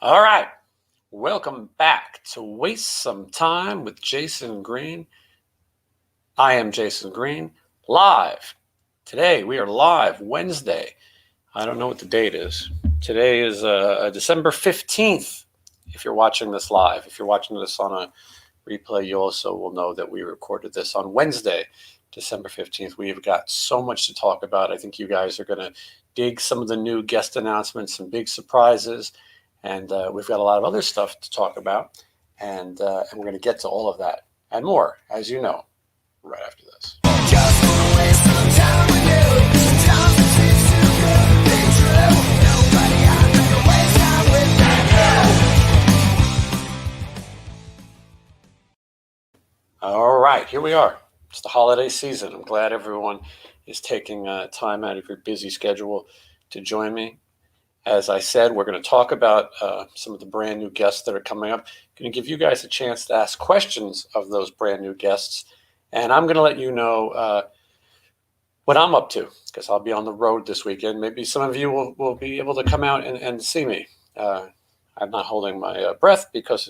All right. Welcome back to Waste Some Time with Jason Green. I am Jason Green, live. Today we are live Wednesday. I don't know what the date is. Today is December 15th. If you're watching this live, if you're watching this on a replay, you also will know that we recorded this on Wednesday, December 15th. We've got so much to talk about. I think you guys are going to dig some of the new guest announcements, some big surprises. And we've got a lot of other stuff to talk about, and we're going to get to all of that and more, as you know, right after this. Just wanna waste some time with you. Sometimes it seems too good to be true. Nobody I'd rather waste time with than you. All right, here we are. It's the holiday season. I'm glad everyone is taking time out of your busy schedule to join me. As I said, we're going to talk about some of the brand new guests that are coming up. I'm going to give you guys a chance to ask questions of those brand new guests. And I'm going to let you know what I'm up to, because I'll be on the road this weekend. Maybe some of you will be able to come out and see me. I'm not holding my breath because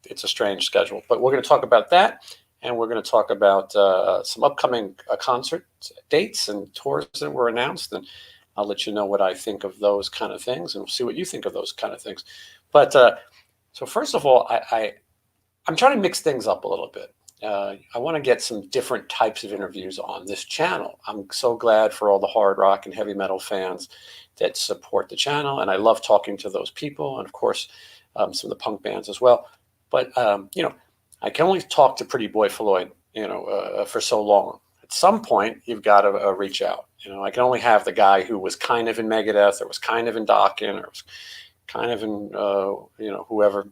it's a strange schedule. But we're going to talk about that. And we're going to talk about some upcoming concert dates and tours that were announced. And I'll let you know what I think of those kind of things, and we'll see what you think of those kind of things. But so first of all, I'm trying to mix things up a little bit. I want to get some different types of interviews on this channel. I'm so glad for all the hard rock and heavy metal fans that support the channel, and I love talking to those people, and of course, some of the punk bands as well. But I can only talk to Pretty Boy Floyd, for so long. At some point, you've got to reach out. I can only have the guy who was kind of in Megadeth, or was kind of in Dokken, or was kind of in, whoever.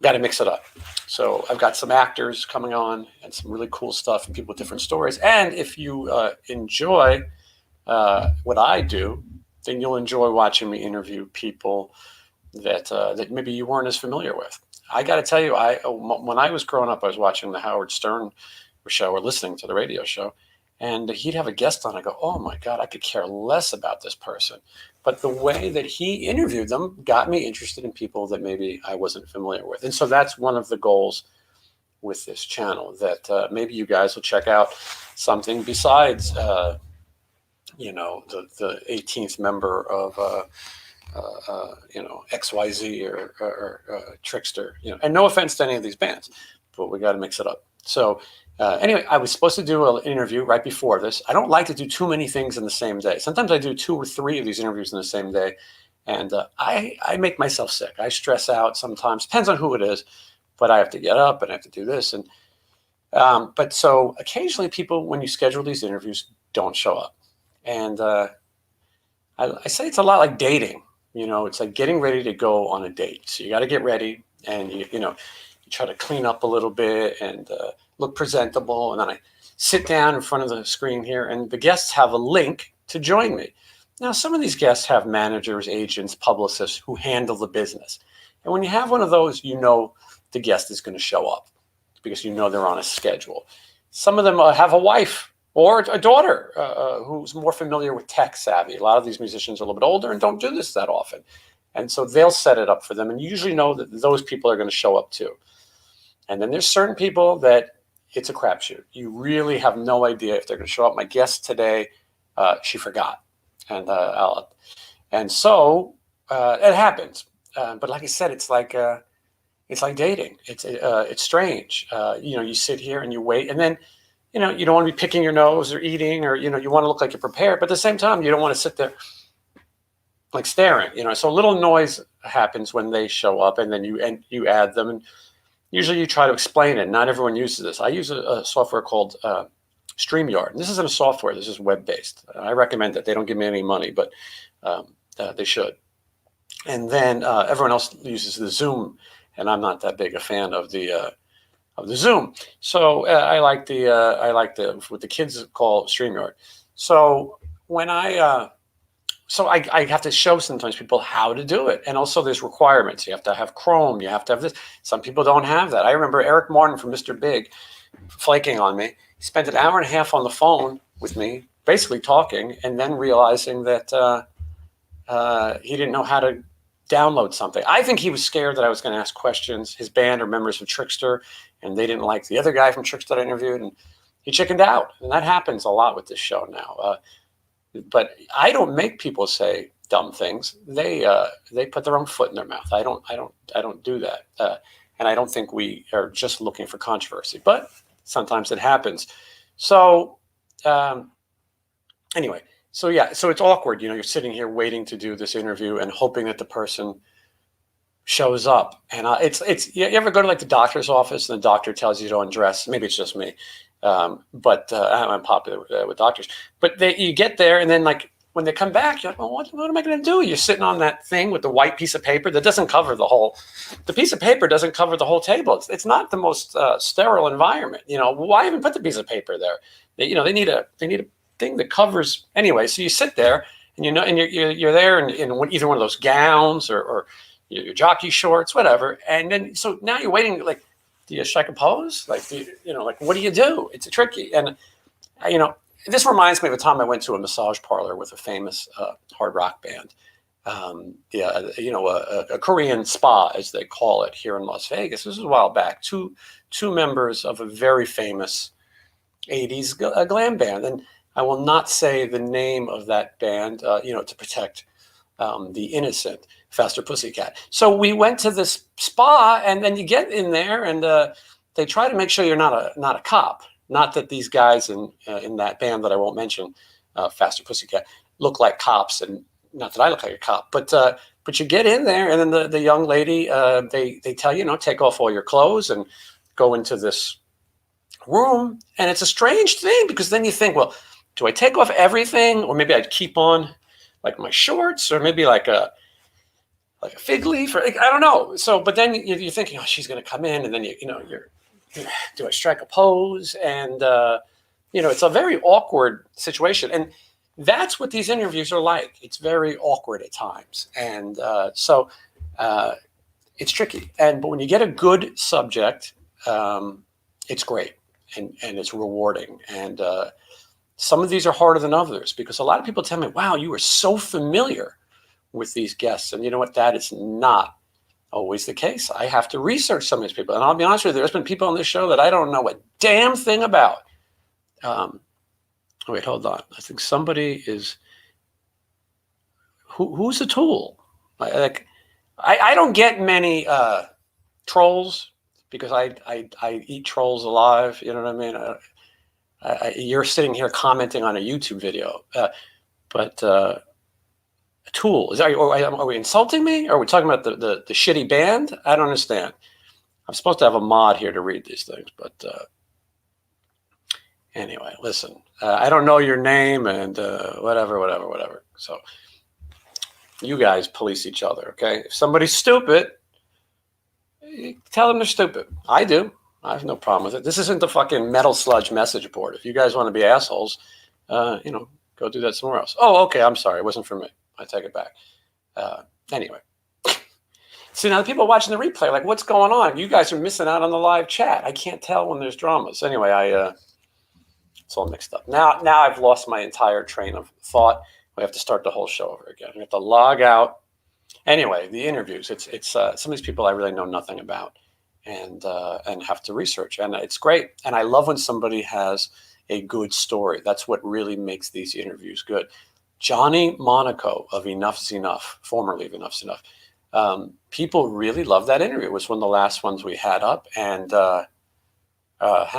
Got to mix it up. So I've got some actors coming on and some really cool stuff and people with different stories. And if you enjoy what I do, then you'll enjoy watching me interview people that maybe you weren't as familiar with. I got to tell you, when I was growing up, I was watching the Howard Stern show or listening to the radio show. And he'd have a guest on. I go, oh my God, I could care less about this person. But the way that he interviewed them got me interested in people that maybe I wasn't familiar with. And so that's one of the goals with this channel, that maybe you guys will check out something besides, the 18th member of, XYZ or Trickster. And no offense to any of these bands, but we got to mix it up. So anyway, I was supposed to do an interview right before this. I don't like to do too many things in the same day. Sometimes I do 2 or 3 of these interviews in the same day, and I make myself sick. I stress out sometimes. Depends on who it is, but I have to get up and I have to do this. And but so occasionally people, when you schedule these interviews, don't show up. And I say it's a lot like dating. It's like getting ready to go on a date. So you got to get ready, and you try to clean up a little bit and look presentable. And then I sit down in front of the screen here, and the guests have a link to join me. Now, some of these guests have managers, agents, publicists who handle the business. And when you have one of those, the guest is going to show up because they're on a schedule. Some of them have a wife or a daughter who's more familiar with tech savvy. A lot of these musicians are a little bit older and don't do this that often. And so they'll set it up for them, and you usually know that those people are going to show up too. And then there's certain people that it's a crapshoot. You really have no idea if they're going to show up. My guest today, she forgot, and so it happens. But like I said, it's like dating. It's strange. You sit here and you wait, and then you don't want to be picking your nose or eating, or you want to look like you're prepared, but at the same time you don't want to sit there like staring. So a little noise happens when they show up, and then you add them, and usually you try to explain it. Not everyone uses this. I use a software called StreamYard. This isn't a software. This is web-based. I recommend it. They don't give me any money, but they should. And then everyone else uses the Zoom, and I'm not that big a fan of the Zoom. So I like what the kids call StreamYard. So when I have to show sometimes people how to do it. And also there's requirements. You have to have Chrome. You have to have this. Some people don't have that. I remember Eric Martin from Mr. Big flaking on me. He spent an hour and a half on the phone with me, basically talking, and then realizing that he didn't know how to download something. I think he was scared that I was going to ask questions. His band are members of Trickster, and they didn't like the other guy from Trickster that I interviewed, and he chickened out. And that happens a lot with this show now. But I don't make people say dumb things. They put their own foot in their mouth. I don't do that. And I don't think we are just looking for controversy, but sometimes it happens. So anyway, so yeah, so it's awkward. You're sitting here waiting to do this interview and hoping that the person shows up. And it's you ever go to like the doctor's office and the doctor tells you to undress? Maybe it's just me. But I'm popular with doctors. But you get there, and then like when they come back, you're like, well, what am I going to do? You're sitting on that thing with the white piece of paper that doesn't cover the piece of paper doesn't cover the whole table. It's not the most sterile environment. Why even put the piece of paper there? They need a thing that covers anyway. So you sit there, and and you're there in either one of those gowns or your jockey shorts, whatever. And then so now you're waiting like. Do you strike a pose? Like, what do you do? It's tricky. And, this reminds me of a time I went to a massage parlor with a famous hard rock band. A Korean spa, as they call it here in Las Vegas. This was a while back. Two members of a very famous 80s glam band. And I will not say the name of that band, to protect the innocent. Faster Pussycat. So we went to this spa, and then you get in there, and they try to make sure you're not a cop. Not that these guys in that band that I won't mention, Faster Pussycat, look like cops, and not that I look like a cop. But you get in there, and then the young lady, they tell you, take off all your clothes and go into this room, and it's a strange thing because then you think, well, do I take off everything, or maybe I'd keep on like my shorts, or maybe like a fig leaf, or I don't know. So, but then you're thinking, oh, she's going to come in, and then you're do I strike a pose? And it's a very awkward situation, and that's what these interviews are like. It's very awkward at times, and so it's tricky. But when you get a good subject, it's great and it's rewarding. And some of these are harder than others because a lot of people tell me, "Wow, you are so familiar with these guests," and you know what? That is not always the case. I have to research some of these people, and I'll be honest with you. There's been people on this show that I don't know a damn thing about. Wait, hold on. I think somebody is. Who's a tool? I don't get many trolls because I eat trolls alive. You know what I mean? You're sitting here commenting on a YouTube video, but. Tool. Are we insulting me? Or are we talking about the shitty band? I don't understand. I'm supposed to have a mod here to read these things, but anyway, listen. I don't know your name and whatever. So you guys police each other, okay? If somebody's stupid, tell them they're stupid. I do. I have no problem with it. This isn't the fucking metal sludge message board. If you guys want to be assholes, go do that somewhere else. Oh, okay. I'm sorry. It wasn't for me. I take it back. Anyway. See, now the people watching the replay are like, what's going on? You guys are missing out on the live chat. I can't tell when there's dramas. Anyway, it's all mixed up. Now I've lost my entire train of thought. We have to start the whole show over again. We have to log out. Anyway, the interviews. It's some of these people I really know nothing about and have to research. And it's great. And I love when somebody has a good story. That's what really makes these interviews good. Johnny Monaco of Enough's Enough, formerly of Enough's Enough. People really love that interview. It was one of the last ones we had up. And how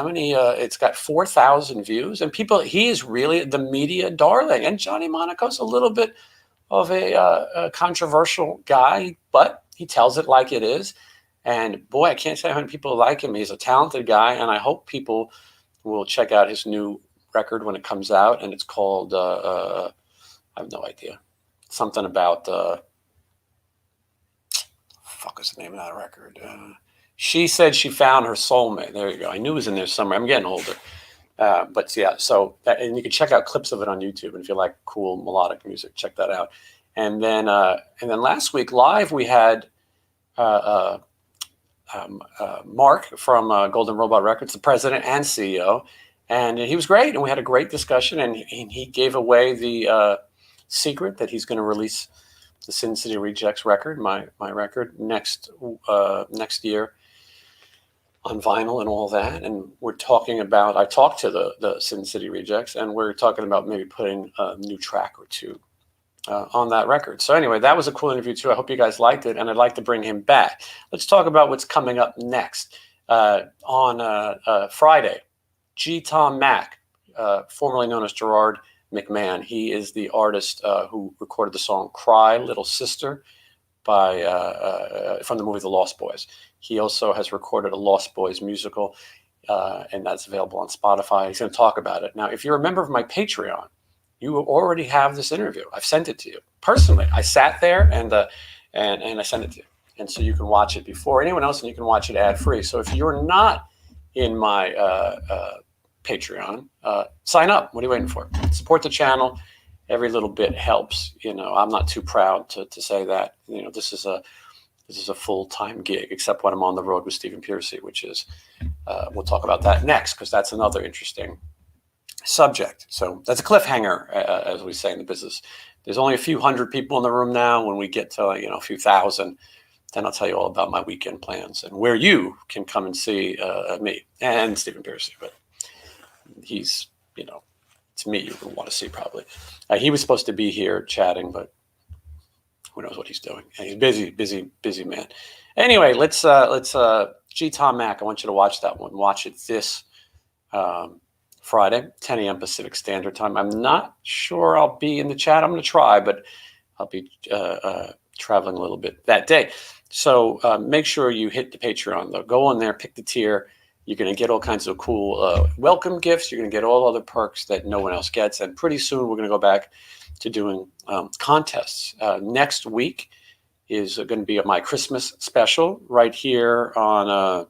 many? It's got 4,000 views. And he is really the media darling. And Johnny Monaco's a little bit of a controversial guy, but he tells it like it is. And boy, I can't say how many people like him. He's a talented guy. And I hope people will check out his new record when it comes out. And it's called... I have no idea. Something about fuck is the name of that record? She said she found her soulmate. There you go. I knew it was in there somewhere. I'm getting older. But yeah, so and you can check out clips of it on YouTube. And if you like cool melodic music, check that out. And then last week live we had Mark from Golden Robot Records, the president and CEO, and he was great. And we had a great discussion. And he gave away the secret that he's going to release the Sin City Rejects record, my record, next year on vinyl and all that. And we're talking about, I talked to the Sin City Rejects, and we're talking about maybe putting a new track or two on that record. So anyway, that was a cool interview too. I hope you guys liked it, and I'd like to bring him back. Let's talk about what's coming up next. On Friday, G. Tom Mack, formerly known as Gerard McMahon. He is the artist who recorded the song "Cry, Little Sister" from the movie The Lost Boys. He also has recorded a Lost Boys musical, and that's available on Spotify. He's going to talk about it. Now, if you're a member of my Patreon, you already have this interview. I've sent it to you personally. I sat there and I sent it to you. And so you can watch it before anyone else, and you can watch it ad-free. So if you're not in my Patreon, sign up. What are you waiting for? Support the channel. Every little bit helps. I'm not too proud to say that. This is a full-time gig, except when I'm on the road with Stephen Piercy, which is we'll talk about that next, because that's another interesting subject. So that's a cliffhanger, as we say in the business. There's only a few hundred people in the room now. When we get to a few thousand, then I'll tell you all about my weekend plans and where you can come and see me and Stephen Piercy. But he's, it's me you want to see probably. He was supposed to be here chatting, but who knows what he's doing. And he's busy man. Anyway, let's G. Tom Mack. I want you to watch that one. Watch it this Friday, 10 a.m. Pacific Standard Time. I'm not sure I'll be in the chat. I'm going to try, but I'll be traveling a little bit that day. So make sure you hit the Patreon, though. Go on there, pick the tier. You're going to get all kinds of cool welcome gifts. You're going to get all other perks that no one else gets. And pretty soon we're going to go back to doing contests. Next week is going to be my Christmas special right here on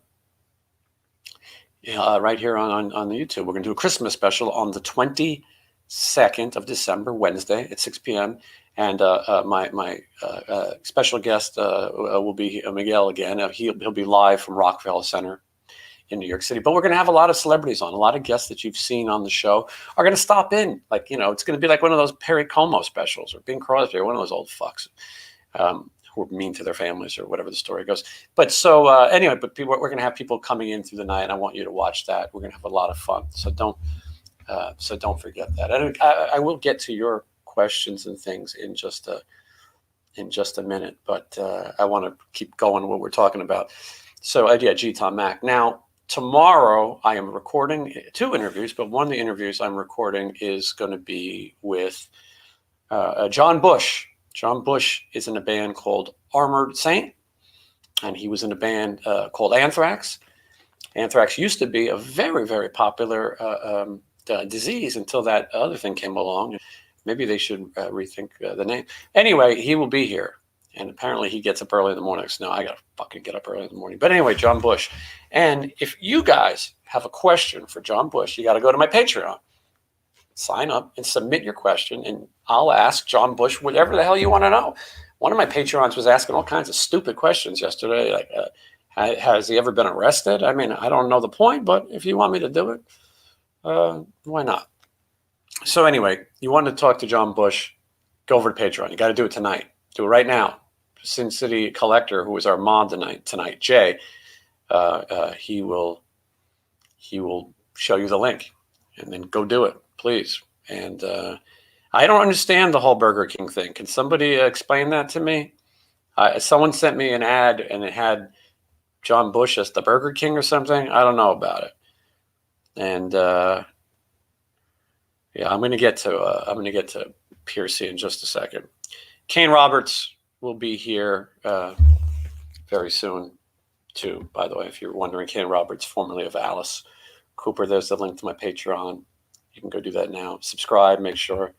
the YouTube. We're going to do a Christmas special on the 22nd of December, Wednesday at 6 p.m. And my special guest will be Miguel again. He'll be live from Rockefeller Center in New York City. But we're going to have a lot of celebrities on. A lot of guests that you've seen on the show are going to stop in. It's going to be like one of those Perry Como specials or Bing Crosby or one of those old fucks who are mean to their families or whatever the story goes. But so anyway, we're going to have people coming in through the night, and I want you to watch that. We're going to have a lot of fun. So don't forget that. And I will get to your questions and things in just a minute, but I want to keep going what we're talking about. So G. Tom Mack. Now tomorrow I am recording 2 interviews, but one of the interviews I'm recording is going to be with John Bush. John Bush is in a band called Armored Saint, and he was in a band called Anthrax. Anthrax used to be a very, very popular disease until that other thing came along. Maybe they should rethink the name. Anyway, he will be here. And apparently he gets up early in the morning. So now I got to fucking get up early in the morning. But anyway, John Bush. And if you guys have a question for John Bush, you got to go to my Patreon. Sign up and submit your question. And I'll ask John Bush whatever the hell you want to know. One of my Patreons was asking all kinds of stupid questions yesterday. Like, has he ever been arrested? I mean, I don't know the point, but if you want me to do it, why not? So anyway, you want to talk to John Bush, go over to Patreon. You got to do it tonight. Do it right now. Sin City Collector, who is our mod tonight, Jay, he will show you the link, and then go do it, please. And I don't understand the whole Burger King thing. Can somebody explain that to me? Someone sent me an ad, and it had John Bush as the Burger King or something. I don't know about it. And yeah, I'm gonna get to Piercy in just a second. Kane Roberts will be here very soon, too, by the way, if you're wondering. Kane Roberts, formerly of Alice Cooper. There's the link to my Patreon. You can go do that now. Subscribe, make sure.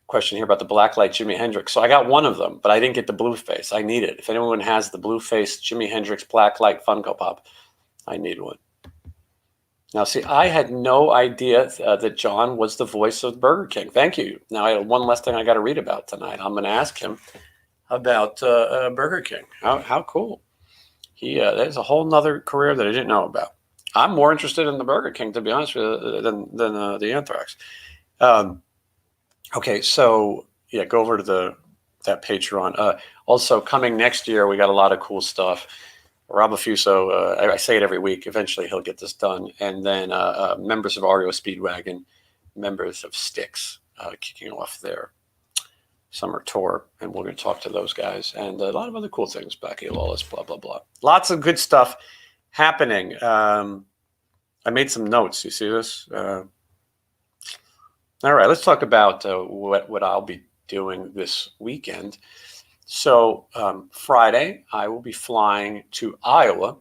Question here about the Blacklight Jimi Hendrix. So I got one of them, but I didn't get the blue face. I need it. If anyone has the blue face Jimi Hendrix Blacklight Funko Pop, I need one. Now, see, I had no idea that John was the voice of Burger King. Thank you. Now, I have one less thing I got to read about tonight. I'm going to ask him about Burger King. How cool. There's a whole nother career that I didn't know about. I'm more interested in the Burger King, to be honest with you, than the Anthrax. Okay, so, yeah, go over to the Patreon. Also, coming next year, we got a lot of cool stuff. Rob Afuso, I say it every week. Eventually, he'll get this done. And then members of REO Speedwagon, members of Styx, kicking off their summer tour. And we're going to talk to those guys. And a lot of other cool things. Becky Lawless, blah, blah, blah. Lots of good stuff happening. I made some notes. You see this? All right, let's talk about what I'll be doing this weekend. So Friday, I will be flying to Iowa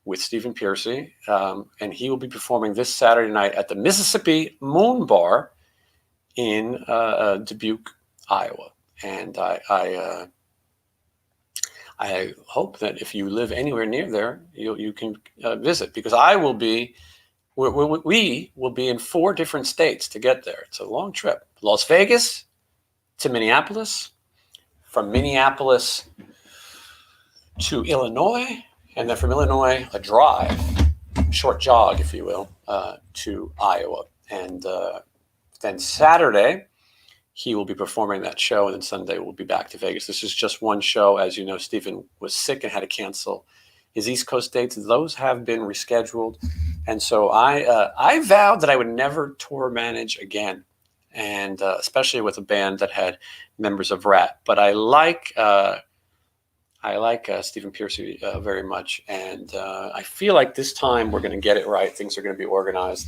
with Stephen Piercy, and he will be performing this Saturday night at the Mississippi Moon Bar in Dubuque, Iowa. And I hope that if you live anywhere near there, you can visit, because we will be in 4 different states to get there. It's a long trip. Las Vegas to Minneapolis, from Minneapolis to Illinois, and then from Illinois, a drive, short jog, if you will, to Iowa. And then Saturday, he will be performing that show, and then Sunday we'll be back to Vegas. This is just one show. As you know, Stephen was sick and had to cancel his East Coast dates. Those have been rescheduled. And so I vowed that I would never tour manage again, and especially with a band that had members of Rat. But I like Stephen Piercy very much, and I feel like this time we're going to get it right. Things are going to be organized,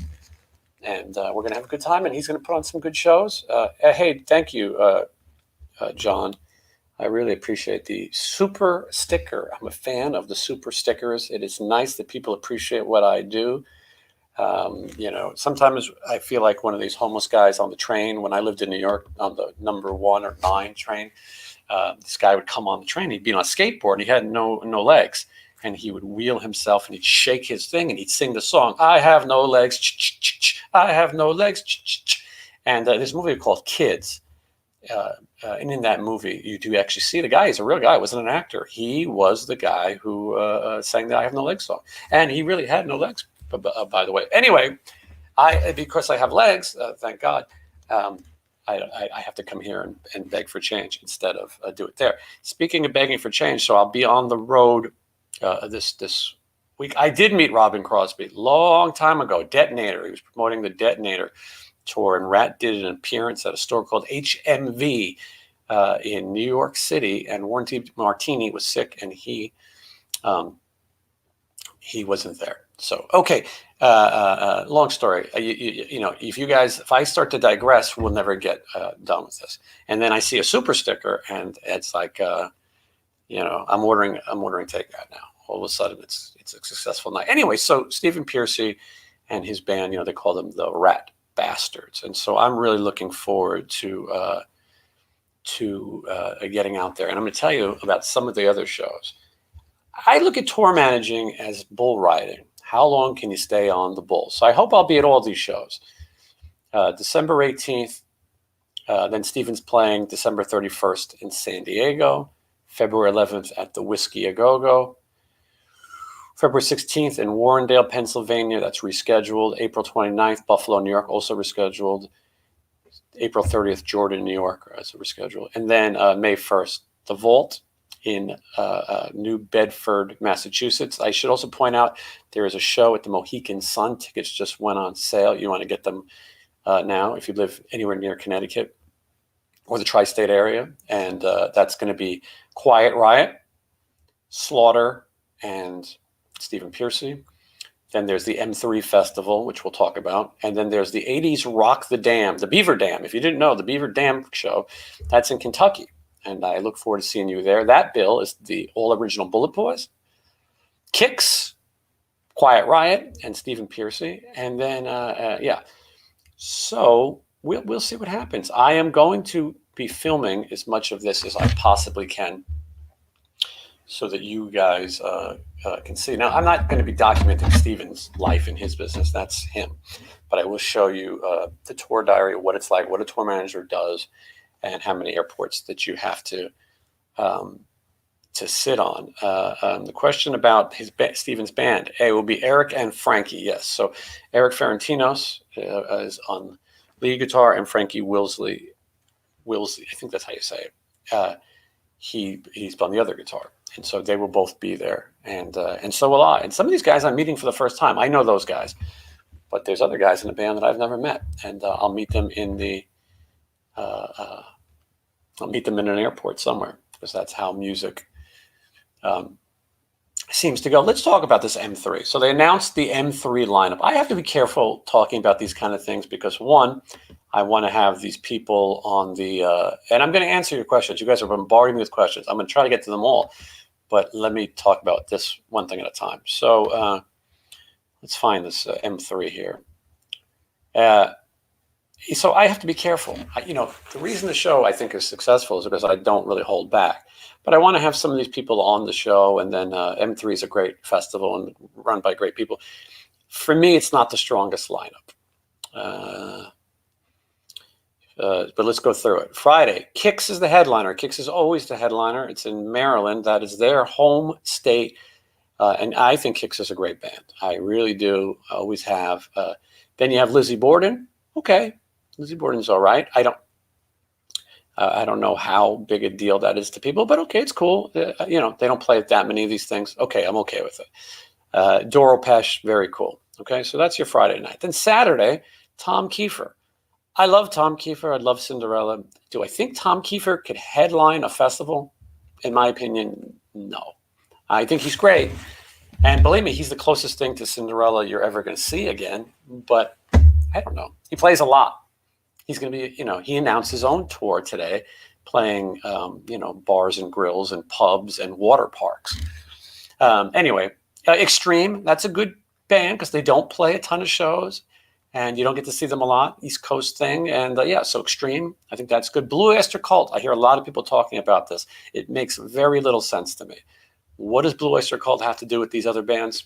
and we're going to have a good time, and he's going to put on some good shows. Hey, thank you, John. I really appreciate the super sticker. I'm a fan of the super stickers. It is nice that people appreciate what I do. Sometimes I feel like one of these homeless guys on the train. When I lived in New York on the number 1 or 9 train, this guy would come on the train. He'd be on a skateboard. And he had no legs, and he would wheel himself, and he'd shake his thing, and he'd sing the song, "I have no legs, I have no legs." And there's a movie called Kids. And in that movie, you do actually see the guy. He's a real guy. He wasn't an actor. He was the guy who sang the "I Have No Legs" song. And he really had no legs, by the way. Anyway, because I have legs, thank God, I have to come here and beg for change instead of do it there. Speaking of begging for change, so I'll be on the road this week. I did meet Robin Crosby long time ago, Detonator. He was promoting the Detonator tour, and Rat did an appearance at a store called HMV in New York City, and Warren T. Martini was sick, and he wasn't there. So, okay, long story. If I start to digress, we'll never get done with this. And then I see a super sticker, and it's like, I'm ordering takeout now. All of a sudden, it's a successful night. Anyway, so Stephen Piercy and his band, they call them the Rat Bastards, and so I'm really looking forward to getting out there. And I'm going to tell you about some of the other shows. I look at tour managing as bull riding. How long can you stay on the bull? So I hope I'll be at all these shows. December 18th, then Stephen's playing December 31st in San Diego, February 11th at the Whiskey A Go-Go, February 16th in Warrendale, Pennsylvania. That's rescheduled. April 29th, Buffalo, New York, also rescheduled. April 30th, Jordan, New York, also rescheduled. And then May 1st, The Vault in New Bedford, Massachusetts. I should also point out there is a show at the Mohegan Sun. Tickets just went on sale. You want to get them now if you live anywhere near Connecticut or the tri-state area. And that's going to be Quiet Riot, Slaughter, and Stephen Piercy. Then there's the M3 Festival, which we'll talk about. And then there's the 80s Rock the Dam, the Beaver Dam. If you didn't know, the Beaver Dam show, that's in Kentucky. And I look forward to seeing you there. That bill is the all original Bullet Boys, Kicks, Quiet Riot, and Stephen Piercy. And then, So we'll see what happens. I am going to be filming as much of this as I possibly can, so that you guys can see. Now, I'm not going to be documenting Stephen's life and his business. That's him. But I will show you the tour diary, what it's like, what a tour manager does, and how many airports that you have to sit on. The question about Stephen's band, it will be Eric and Frankie, yes. So Eric Ferentinos is on lead guitar, and Frankie Wilsley, I think that's how you say it, he's playing the other guitar, and so they will both be there, and so will I. And some of these guys I'm meeting for the first time. I know those guys, but there's other guys in the band that I've never met, and I'll meet them in an airport somewhere, because that's how music seems to go. Let's talk about this M3. So they announced the M3 lineup. I have to be careful talking about these kind of things because, one, I want to have these people on the and I'm going to answer your questions. You guys are bombarding me with questions. I'm going to try to get to them all, but let me talk about this one thing at a time. So let's find this M3 here. So I have to be careful. The reason the show I think is successful is because I don't really hold back. But I want to have some of these people on the show, and then M3 is a great festival and run by great people. For me, it's not the strongest lineup. But let's go through it. Friday, Kix is the headliner. Kix is always the headliner. It's in Maryland. That is their home state. And I think Kix is a great band. I really do. I always have. Then you have Lizzie Borden. Okay. Lizzie Borden's all right. I don't know how big a deal that is to people, but okay, it's cool. They don't play that many of these things. Okay, I'm okay with it. Doro Pesh, very cool. Okay, so that's your Friday night. Then Saturday, Tom Kiefer. I love Tom Kiefer. I love Cinderella. Do I think Tom Kiefer could headline a festival? In my opinion, no. I think he's great. And believe me, he's the closest thing to Cinderella you're ever going to see again. But I don't know. He plays a lot. He's going to be, he announced his own tour today, playing, bars and grills and pubs and water parks. Anyway, Extreme, that's a good band because they don't play a ton of shows and you don't get to see them a lot. East Coast thing. And so Extreme, I think that's good. Blue Oyster Cult, I hear a lot of people talking about this. It makes very little sense to me. What does Blue Oyster Cult have to do with these other bands?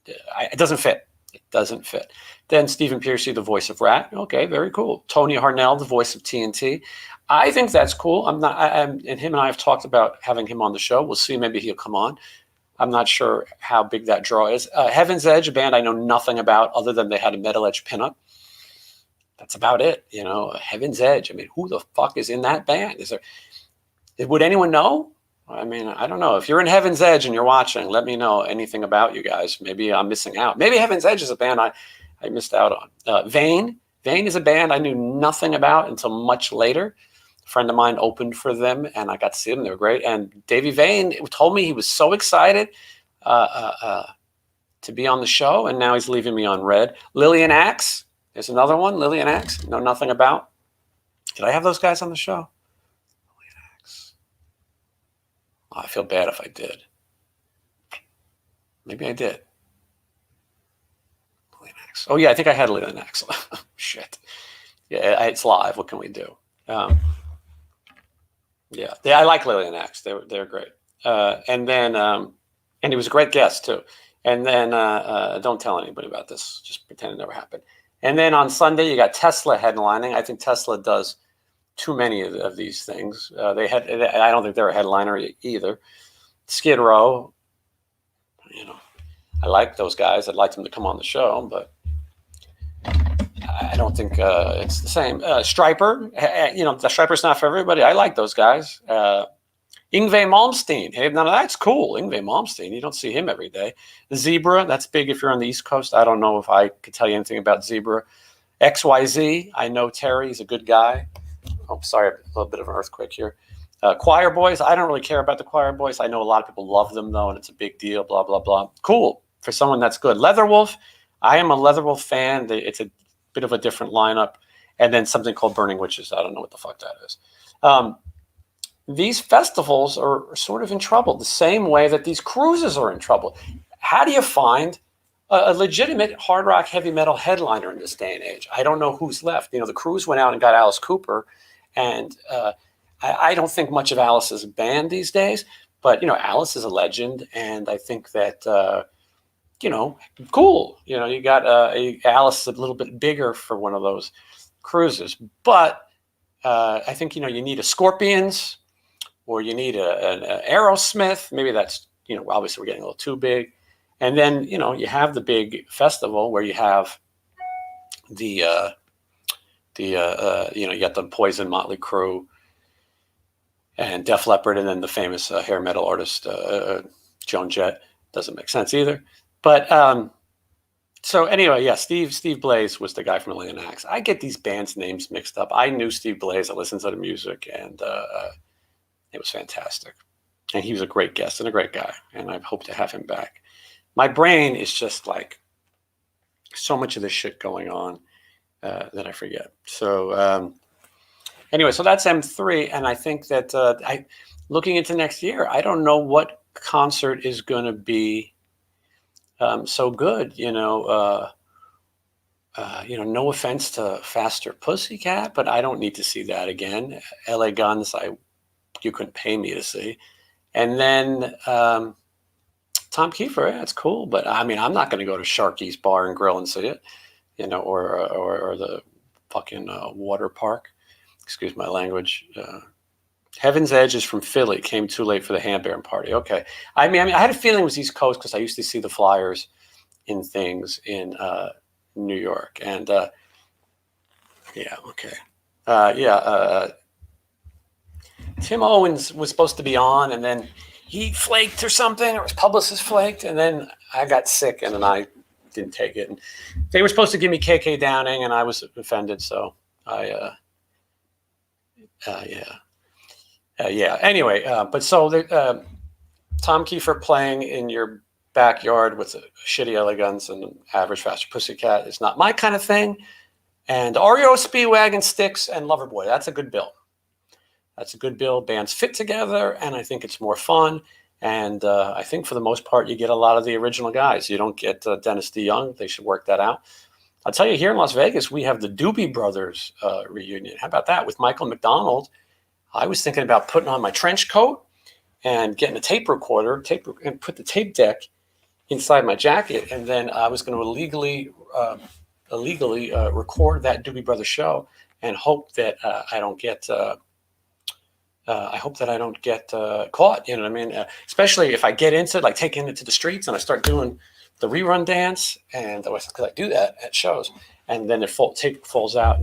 It doesn't fit. It doesn't fit. Then Stephen Pearcy, the voice of Rat. Okay, very cool. Tony Harnell, the voice of TNT. I think that's cool. And him and I have talked about having him on the show. We'll see. Maybe he'll come on. I'm not sure how big that draw is. Heaven's Edge, a band I know nothing about other than they had a Metal Edge pinup. That's about it. Heaven's Edge. I mean, who the fuck is in that band? Would anyone know? I mean, I don't know. If you're in Heaven's Edge and you're watching, let me know anything about you guys. Maybe I'm missing out. Maybe Heaven's Edge is a band I missed out on. Vane. Vane is a band I knew nothing about until much later. A friend of mine opened for them, and I got to see them. They were great. And Davey Vane told me he was so excited to be on the show, and now he's leaving me on red. Lillian Axe. There's another one. Lillian Axe. Know nothing about. Did I have those guys on the show? I feel bad if I did. Maybe I did. Linux. Oh, yeah, I think I had Linux. Shit. Yeah, it's live. What can we do? Yeah, I like Lillian Axe. They're great. And then, and he was a great guest, too. And then, don't tell anybody about this. Just pretend it never happened. And then on Sunday, you got Tesla headlining. I think Tesla does too many of these things. I don't think they're a headliner either. Skid Row, I like those guys. I'd like them to come on the show, but I don't think it's the same. Stryper, the Stryper's not for everybody. I like those guys. Yngwie Malmsteen. Hey, now that's cool. Yngwie Malmsteen. You don't see him every day. Zebra, that's big if you're on the East Coast. I don't know if I could tell you anything about Zebra. XYZ, I know Terry. He's a good guy. Oh, sorry, a little bit of an earthquake here. Choir Boys, I don't really care about the Choir Boys. I know a lot of people love them, though, and it's a big deal, blah, blah, blah. Cool. For someone that's good. Leatherwolf, I am a Leatherwolf fan. It's a bit of a different lineup. And then something called Burning Witches. I don't know what the fuck that is. These festivals are sort of in trouble the same way that these cruises are in trouble. How do you find a legitimate hard rock heavy metal headliner in this day and age? I don't know who's left. The cruise went out and got Alice Cooper, and I don't think much of Alice's band these days, but Alice is a legend, and I think that cool. You got Alice is a little bit bigger for one of those cruises, but I think you need a Scorpions, or you need an Aerosmith. Maybe that's obviously we're getting a little too big. And then, you have the big festival where you have you got the Poison, Motley Crue, and Def Leppard, and then the famous hair metal artist Joan Jett. Doesn't make sense either. But so anyway, yeah, Steve Blaze was the guy from Alien Axe. I get these bands' names mixed up. I knew Steve Blaze. I listened to the music, and it was fantastic. And he was a great guest and a great guy, and I hope to have him back. My brain is just like so much of this shit going on that I forget. So anyway, so that's M3, and I think that looking into next year, I don't know what concert is going to be so good. No offense to Faster Pussycat, but I don't need to see that again. LA Guns, you couldn't pay me to see. And then Tom Kiefer, yeah, it's cool, but I mean, I'm not going to go to Sharky's Bar and Grill and see it, or the fucking water park. Excuse my language. Heaven's Edge is from Philly. Came too late for the Handbaron party. Okay, I mean, I had a feeling it was East Coast because I used to see the flyers in things in New York, and yeah, okay, Tim Owens was supposed to be on, and then he flaked or something, or his publicist flaked, and then I got sick, and then I didn't take it. And they were supposed to give me KK Downing, and I was offended, so I, yeah. Anyway, but so Tom Kiefer playing in your backyard with a shitty LA Guns and an average Faster Pussycat is not my kind of thing. And REO Speedwagon, Styx, and Loverboy, that's a good bill. That's a good bill. Bands fit together, and I think it's more fun. And I think for the most part, you get a lot of the original guys. You don't get Dennis DeYoung. They should work that out. I'll tell you, here in Las Vegas, we have the Doobie Brothers reunion. How about that? With Michael McDonald, I was thinking about putting on my trench coat and getting a tape recorder, and put the tape deck inside my jacket, and then I was going to illegally record that Doobie Brothers show and hope that I don't get caught. You know what I mean? Especially if I get into like taking it to the streets and I start doing the rerun dance, and because I do that at shows, and then the tape falls out.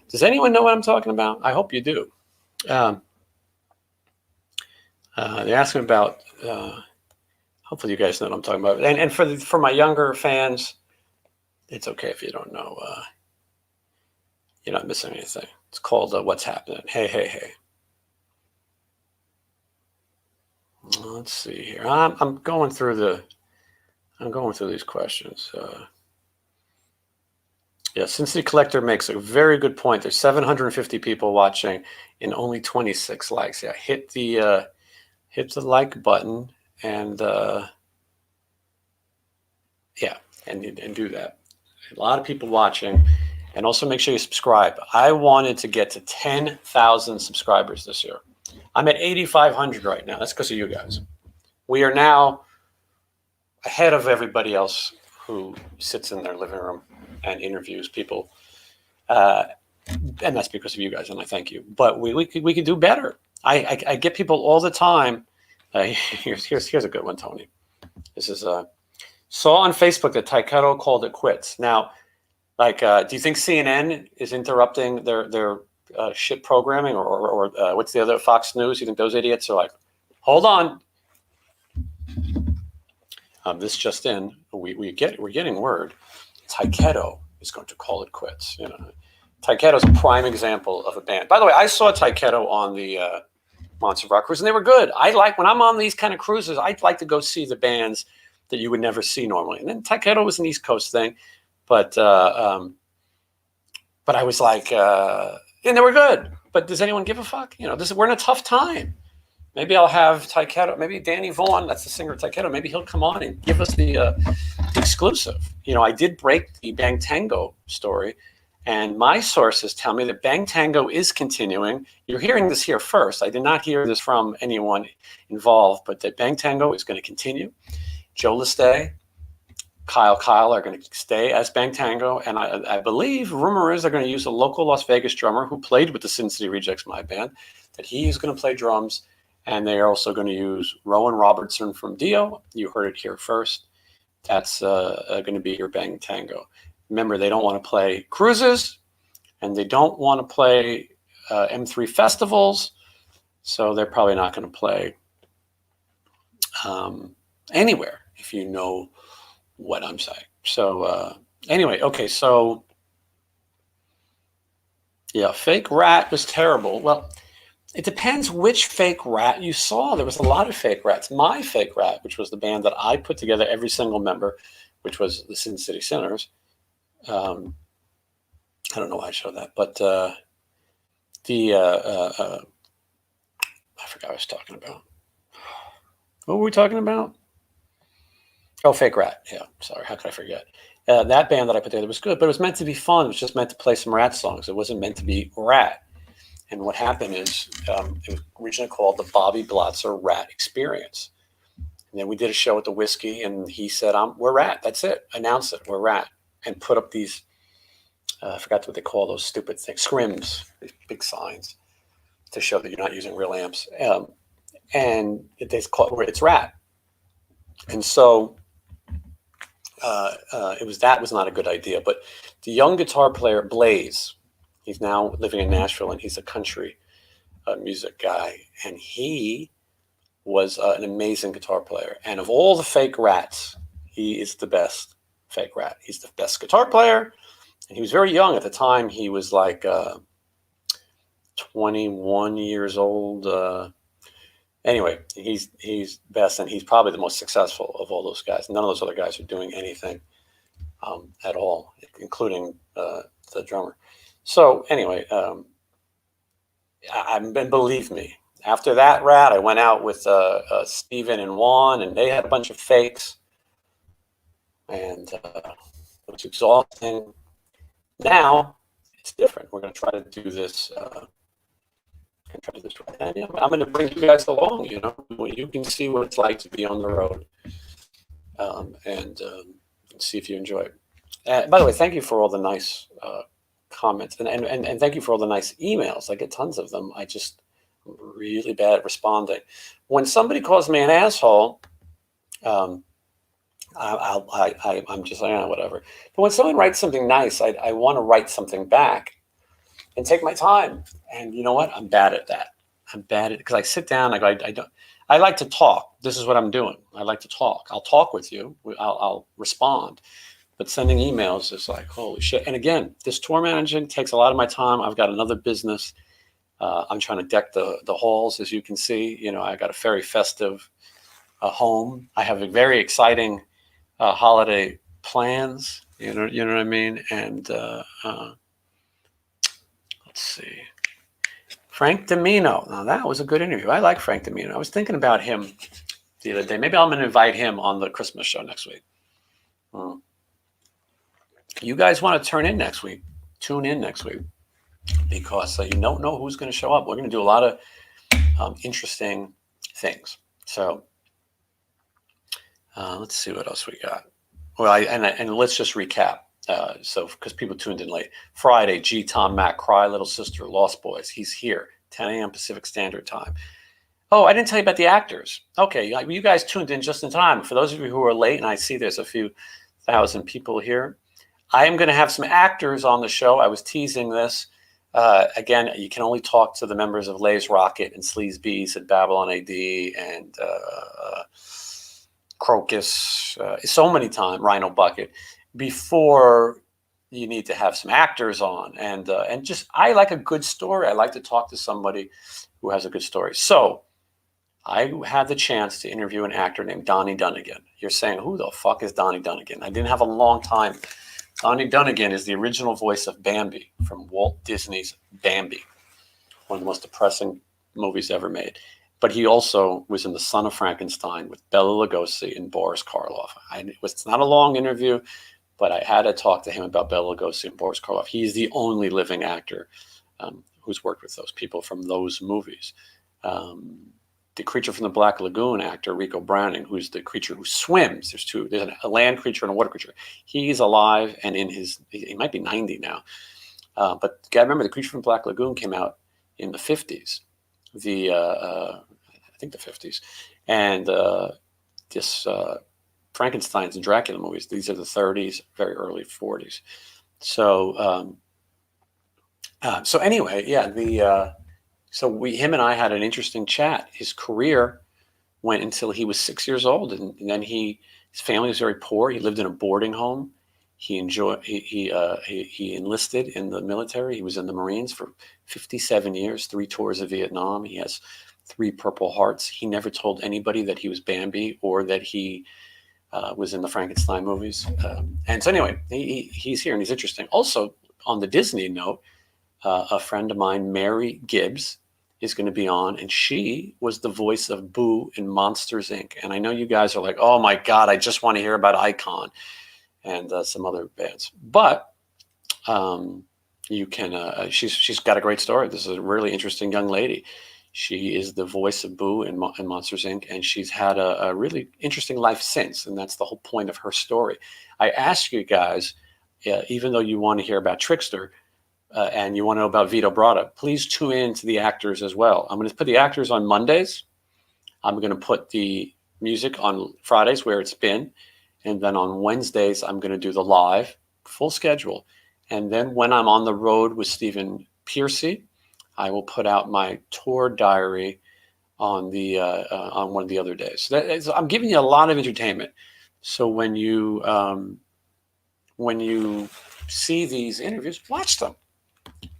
Does anyone know what I'm talking about? I hope you do. They're asking about. Hopefully, you guys know what I'm talking about. And for my younger fans, it's okay if you don't know. You're not missing anything. It's called "What's Happening." Hey. Let's see here. I'm going through these questions. Yeah, Cincinnati Collector makes a very good point. There's 750 people watching and only 26 likes. Yeah, hit the like button and and do that. A lot of people watching, and also make sure you subscribe. I wanted to get to 10,000 subscribers this year. I'm at 8,500 right now. That's because of you guys. We are now ahead of everybody else who sits in their living room and interviews people. And that's because of you guys, and I thank you. But we could do better. I get people all the time. Here's a good one, Tony. This is saw on Facebook that Taiketo called it quits. Now, do you think CNN is interrupting their shit programming, or what's the other, Fox News? You think those idiots are like, hold on? This just in, we're getting word. Taiketo is going to call it quits. Taiketo is a prime example of a band. By the way, I saw Taiketo on the Monster Rock cruise, and they were good. When I'm on these kind of cruises, I'd like to go see the bands that you would never see normally. And then Taiketo was an East Coast thing, but I was like, and they were good. But does anyone give a fuck? We're in a tough time. Maybe I'll have Taiketo. Maybe Danny Vaughn, that's the singer of Taiketo. Maybe he'll come on and give us the exclusive. I did break the Bang Tango story, and my sources tell me that Bang Tango is continuing. You're hearing this here first. I did not hear this from anyone involved, but that Bang Tango is going to continue. Joe Lestay, Kyle are going to stay as Bang Tango, and I believe, rumor is, they're going to use a local Las Vegas drummer who played with the Sin City Rejects, my band, that he is going to play drums, and they are also going to use Rowan Robertson from Dio. You heard it here first. That's going to be your Bang Tango. Remember, they don't want to play cruises, and they don't want to play M3 festivals, So they're probably not going to play anywhere, if you know what I'm saying. So anyway, okay, so yeah, Fake Rat was terrible. Well, it depends which Fake Rat you saw. There was a lot of Fake Rats. My Fake Rat, which was the band that I put together, every single member, which was the Sin City Sinners. I don't know why I showed that, but I forgot what I was talking about. What were we talking about? Oh, Fake Rat. Yeah, sorry. How could I forget? That band that I put together was good, but it was meant to be fun. It was just meant to play some Rat songs. It wasn't meant to be Rat. And what happened is it was originally called the Bobby Blotzer Rat Experience. And then we did a show at the Whiskey, and he said, we're Rat. That's it. Announce it. We're Rat. And put up these, I forgot what they call those stupid things, scrims, these big signs to show that you're not using real amps. And it's Rat. And so that was not a good idea. But the young guitar player, Blaze, he's now living in Nashville, and he's a country music guy. And he was an amazing guitar player. And of all the Fake Rats, he is the best Fake Rat. He's the best guitar player. And he was very young at the time. He was like 21 years old. Anyway, he's best, and he's probably the most successful of all those guys. None of those other guys are doing anything at all, including the drummer. So anyway, believe me, after that Rat, I went out with Steven and Juan, and they had a bunch of fakes, and it was exhausting. Now it's different. We're going to try to do this. I'm going to bring you guys along. You can see what it's like to be on the road, and see if you enjoy it. By the way, thank you for all the nice comments, and thank you for all the nice emails. I get tons of them. I'm really bad at responding. When somebody calls me an asshole, I'm just like, whatever. But when someone writes something nice, I want to write something back and take my time. And you know what? I'm bad at that. I'm bad at it because I sit down. I like to talk. This is what I'm doing. I like to talk. I'll talk with you. I'll respond. But sending emails is like, holy shit. And again, this tour managing takes a lot of my time. I've got another business. I'm trying to deck the halls, as you can see. I got a very festive home. I have a very exciting holiday plans. You know what I mean? And let's see. Frank Domino. Now, that was a good interview. I like Frank Domino. I was thinking about him the other day. Maybe I'm going to invite him on the Christmas show next week. You guys want to tune in next week, because you don't know who's going to show up. We're going to do a lot of interesting things. So let's see what else we got. Well, and let's just recap. So because people tuned in late. Friday, G. Tom Mac, Cry Little Sister, Lost Boys. He's here, 10 a.m. Pacific Standard Time. Oh, I didn't tell you about the actors. Okay, you guys tuned in just in time. For those of you who are late, and I see there's a few thousand people here, I am going to have some actors on the show. I was teasing this. Again, you can only talk to the members of Lay's Rocket and Sleaze Bees at Babylon AD and Crocus, so many times, Rhino Bucket, before you need to have some actors on. And just, I like a good story. I like to talk to somebody who has a good story. So I had the chance to interview an actor named Donnie Dunnigan. You're saying, who the fuck is Donnie Dunnigan? I didn't have a long time. Donnie Dunnigan is the original voice of Bambi from Walt Disney's Bambi, one of the most depressing movies ever made. But he also was in The Son of Frankenstein with Bela Lugosi and Boris Karloff. It's not a long interview, but I had to talk to him about Bela Lugosi and Boris Karloff. He's the only living actor who's worked with those people from those movies. The Creature from the Black Lagoon actor, Rico Browning, who's the creature who swims. There's a land creature and a water creature. He's alive and he might be 90 now. But you got to remember, The Creature from the Black Lagoon came out in the 50s. I think the 50s. And this Frankenstein's and Dracula movies, these are the 30s, very early 40s. So anyway, yeah, So him and I had an interesting chat. His career went until he was 6 years old, and then his family was very poor. He lived in a boarding home. He enlisted in the military. He was in the Marines for 57 years, 3 tours of Vietnam. He has 3 Purple Hearts. He never told anybody that he was Bambi or that he was in the Frankenstein movies. And so anyway, he's here and he's interesting. Also, on the Disney note, a friend of mine, Mary Gibbs, is going to be on, and she was the voice of Boo in Monsters Inc. And I know you guys are like, oh my God, I just want to hear about Icon and some other bands. But you can, she's got a great story. This is a really interesting young lady. She is the voice of Boo in Monsters Inc. And she's had a really interesting life since. And that's the whole point of her story. I ask you guys, even though you want to hear about Trickster, and you want to know about Vito Bratta, please tune in to the actors as well. I'm going to put the actors on Mondays. I'm going to put the music on Fridays where it's been. And then on Wednesdays, I'm going to do the live, full schedule. And then when I'm on the road with Stephen Piercy, I will put out my tour diary on one of the other days. So I'm giving you a lot of entertainment. So when you see these interviews, watch them.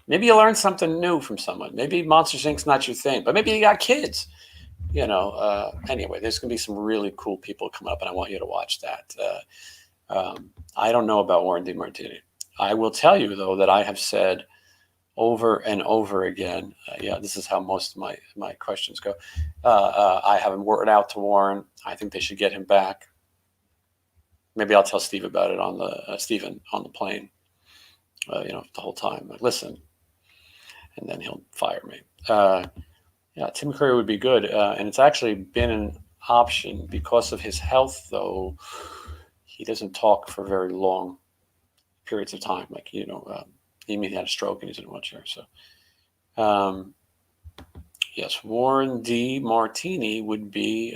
Maybe you learn something new from someone. Maybe Monsters Inc.'s not your thing, but maybe you got kids. Anyway, there's going to be some really cool people coming up, and I want you to watch that. I don't know about Warren DeMartini. I will tell you, though, that I have said over and over again, this is how most of my questions go. I have him worded out to Warren. I think they should get him back. Maybe I'll tell Steve about it Stephen on the plane, the whole time. Like, listen, and then he'll fire me. Tim Curry would be good. And it's actually been an option because of his health, though. He doesn't talk for very long periods of time. Like, he had a stroke and he's in a wheelchair. So, yes, Warren DeMartini would be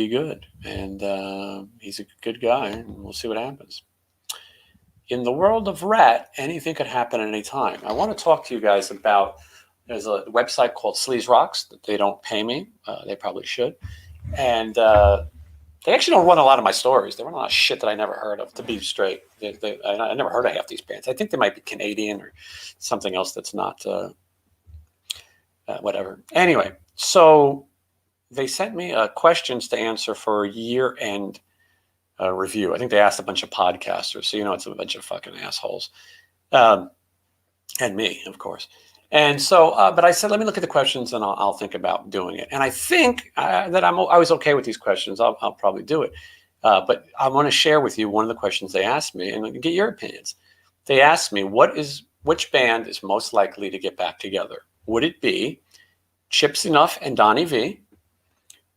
good. And he's a good guy. And we'll see what happens. In the world of Rat, anything could happen at any time. I want to talk to you guys about, there's a website called Sleaze Rocks that they don't pay me. They probably should. And they actually don't run a lot of my stories. They run a lot of shit that I never heard of, to be straight. I never heard of half these bands. I think they might be Canadian or something else that's not whatever. Anyway, so they sent me questions to answer for a year-end review. I think they asked a bunch of podcasters, so it's a bunch of fucking assholes, and me, of course. And so, but I said, let me look at the questions, and I'll think about doing it. And I think that I was okay with these questions. I'll probably do it. But I want to share with you one of the questions they asked me, and get your opinions. They asked me, which band is most likely to get back together? Would it be Chip Z'Nuff and Donnie V?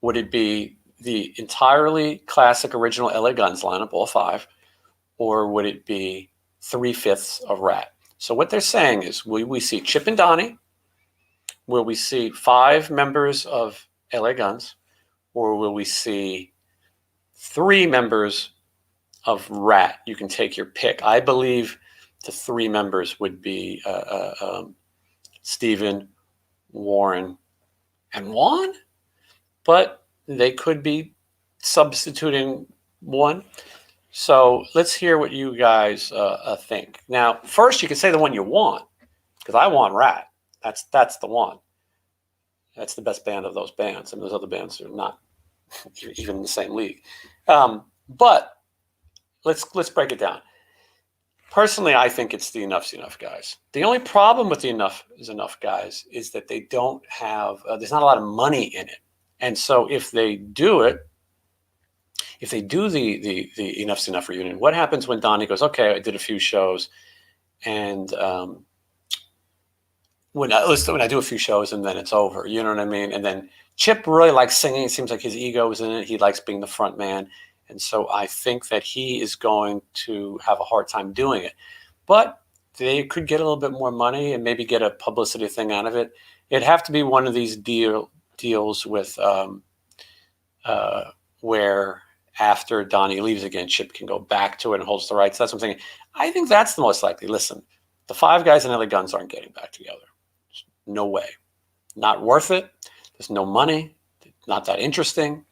Would it be the entirely classic original LA Guns lineup, all 5, or would it be 3/5 of Rat? So what they're saying is, will we see Chip and Donnie? Will we see 5 members of LA Guns? Or will we see 3 members of Rat? You can take your pick. I believe the 3 members would be Stephen, Warren, and Juan, but they could be substituting one. So let's hear what you guys think. Now, first, you can say the one you want, because I want Rat. That's the one. That's the best band of those bands. And those other bands are not even in the same league. But let's break it down. Personally, I think it's the Enough's Enough guys. The only problem with the Enough is Enough guys is that they don't have, there's not a lot of money in it. And so if they do it, if they do the Enough's Enough reunion, what happens when Donnie goes, okay, I did a few shows, and when I do a few shows and then it's over, you know what I mean? And then Chip really likes singing. It seems like his ego is in it. He likes being the front man. And so I think that he is going to have a hard time doing it. But they could get a little bit more money and maybe get a publicity thing out of it. It'd have to be one of these deals with where after Donnie leaves again, Chip can go back to it and holds the rights. That's what I'm thinking. I think that's the most likely. Listen, the 5 guys in LA Guns aren't getting back together. No way. Not worth it. There's no money. Not that interesting.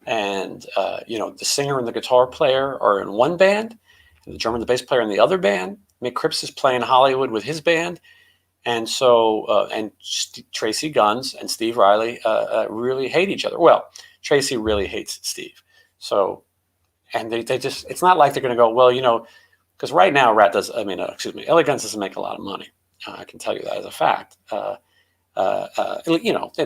And, the singer and the guitar player are in one band, and the drummer and the bass player in the other band. Mick Cripps is playing Hollywood with his band. And so, Tracy Guns and Steve Riley really hate each other. Well, Tracy really hates Steve. So, and they just, it's not like they're going to go, well, because right now LA Guns doesn't make a lot of money. I can tell you that as a fact. They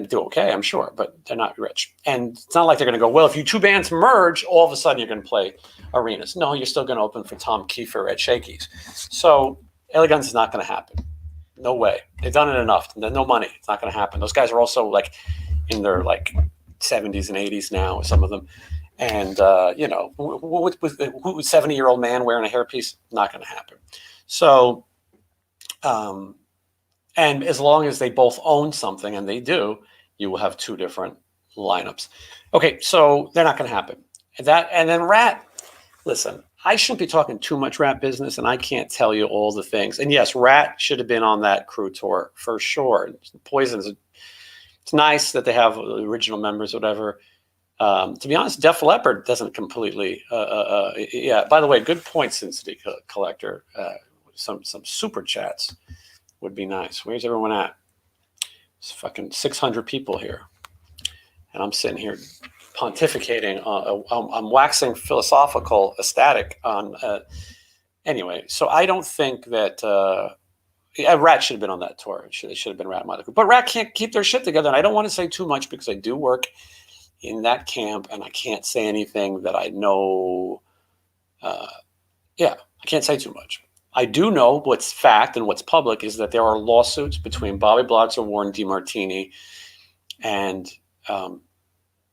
do okay, I'm sure, but they're not rich. And it's not like they're going to go, well, if you two bands merge, all of a sudden you're going to play arenas. No, you're still going to open for Tom Kiefer at Shakey's. So LA Guns is not going to happen. No way. They've done it enough. There's no money. It's not going to happen. Those guys are also like in their like 70s and 80s now, some of them. And, with 70-year-old man wearing a hairpiece, not going to happen. So, and as long as they both own something, and they do, you will have two different lineups. Okay, so they're not going to happen. And then Rat, listen, I shouldn't be talking too much Rat business, and I can't tell you all the things. And yes, Rat should have been on that crew tour for sure. Poison's, it's nice that they have original members, whatever. To be honest, Def Leppard doesn't completely. Yeah. By the way, good point, Sin City Collector. Some super chats would be nice. Where's everyone at? It's fucking 600 people here, and I'm sitting here pontificating. I'm waxing philosophical, ecstatic on. Anyway, so I don't think that Rat should have been on that tour. It should have been Rat Mother Group, but Rat can't keep their shit together, and I don't want to say too much because I do work in that camp, and I can't say anything that I know. I can't say too much. I do know what's fact and what's public is that there are lawsuits between Bobby Blotzer, Warren DeMartini, and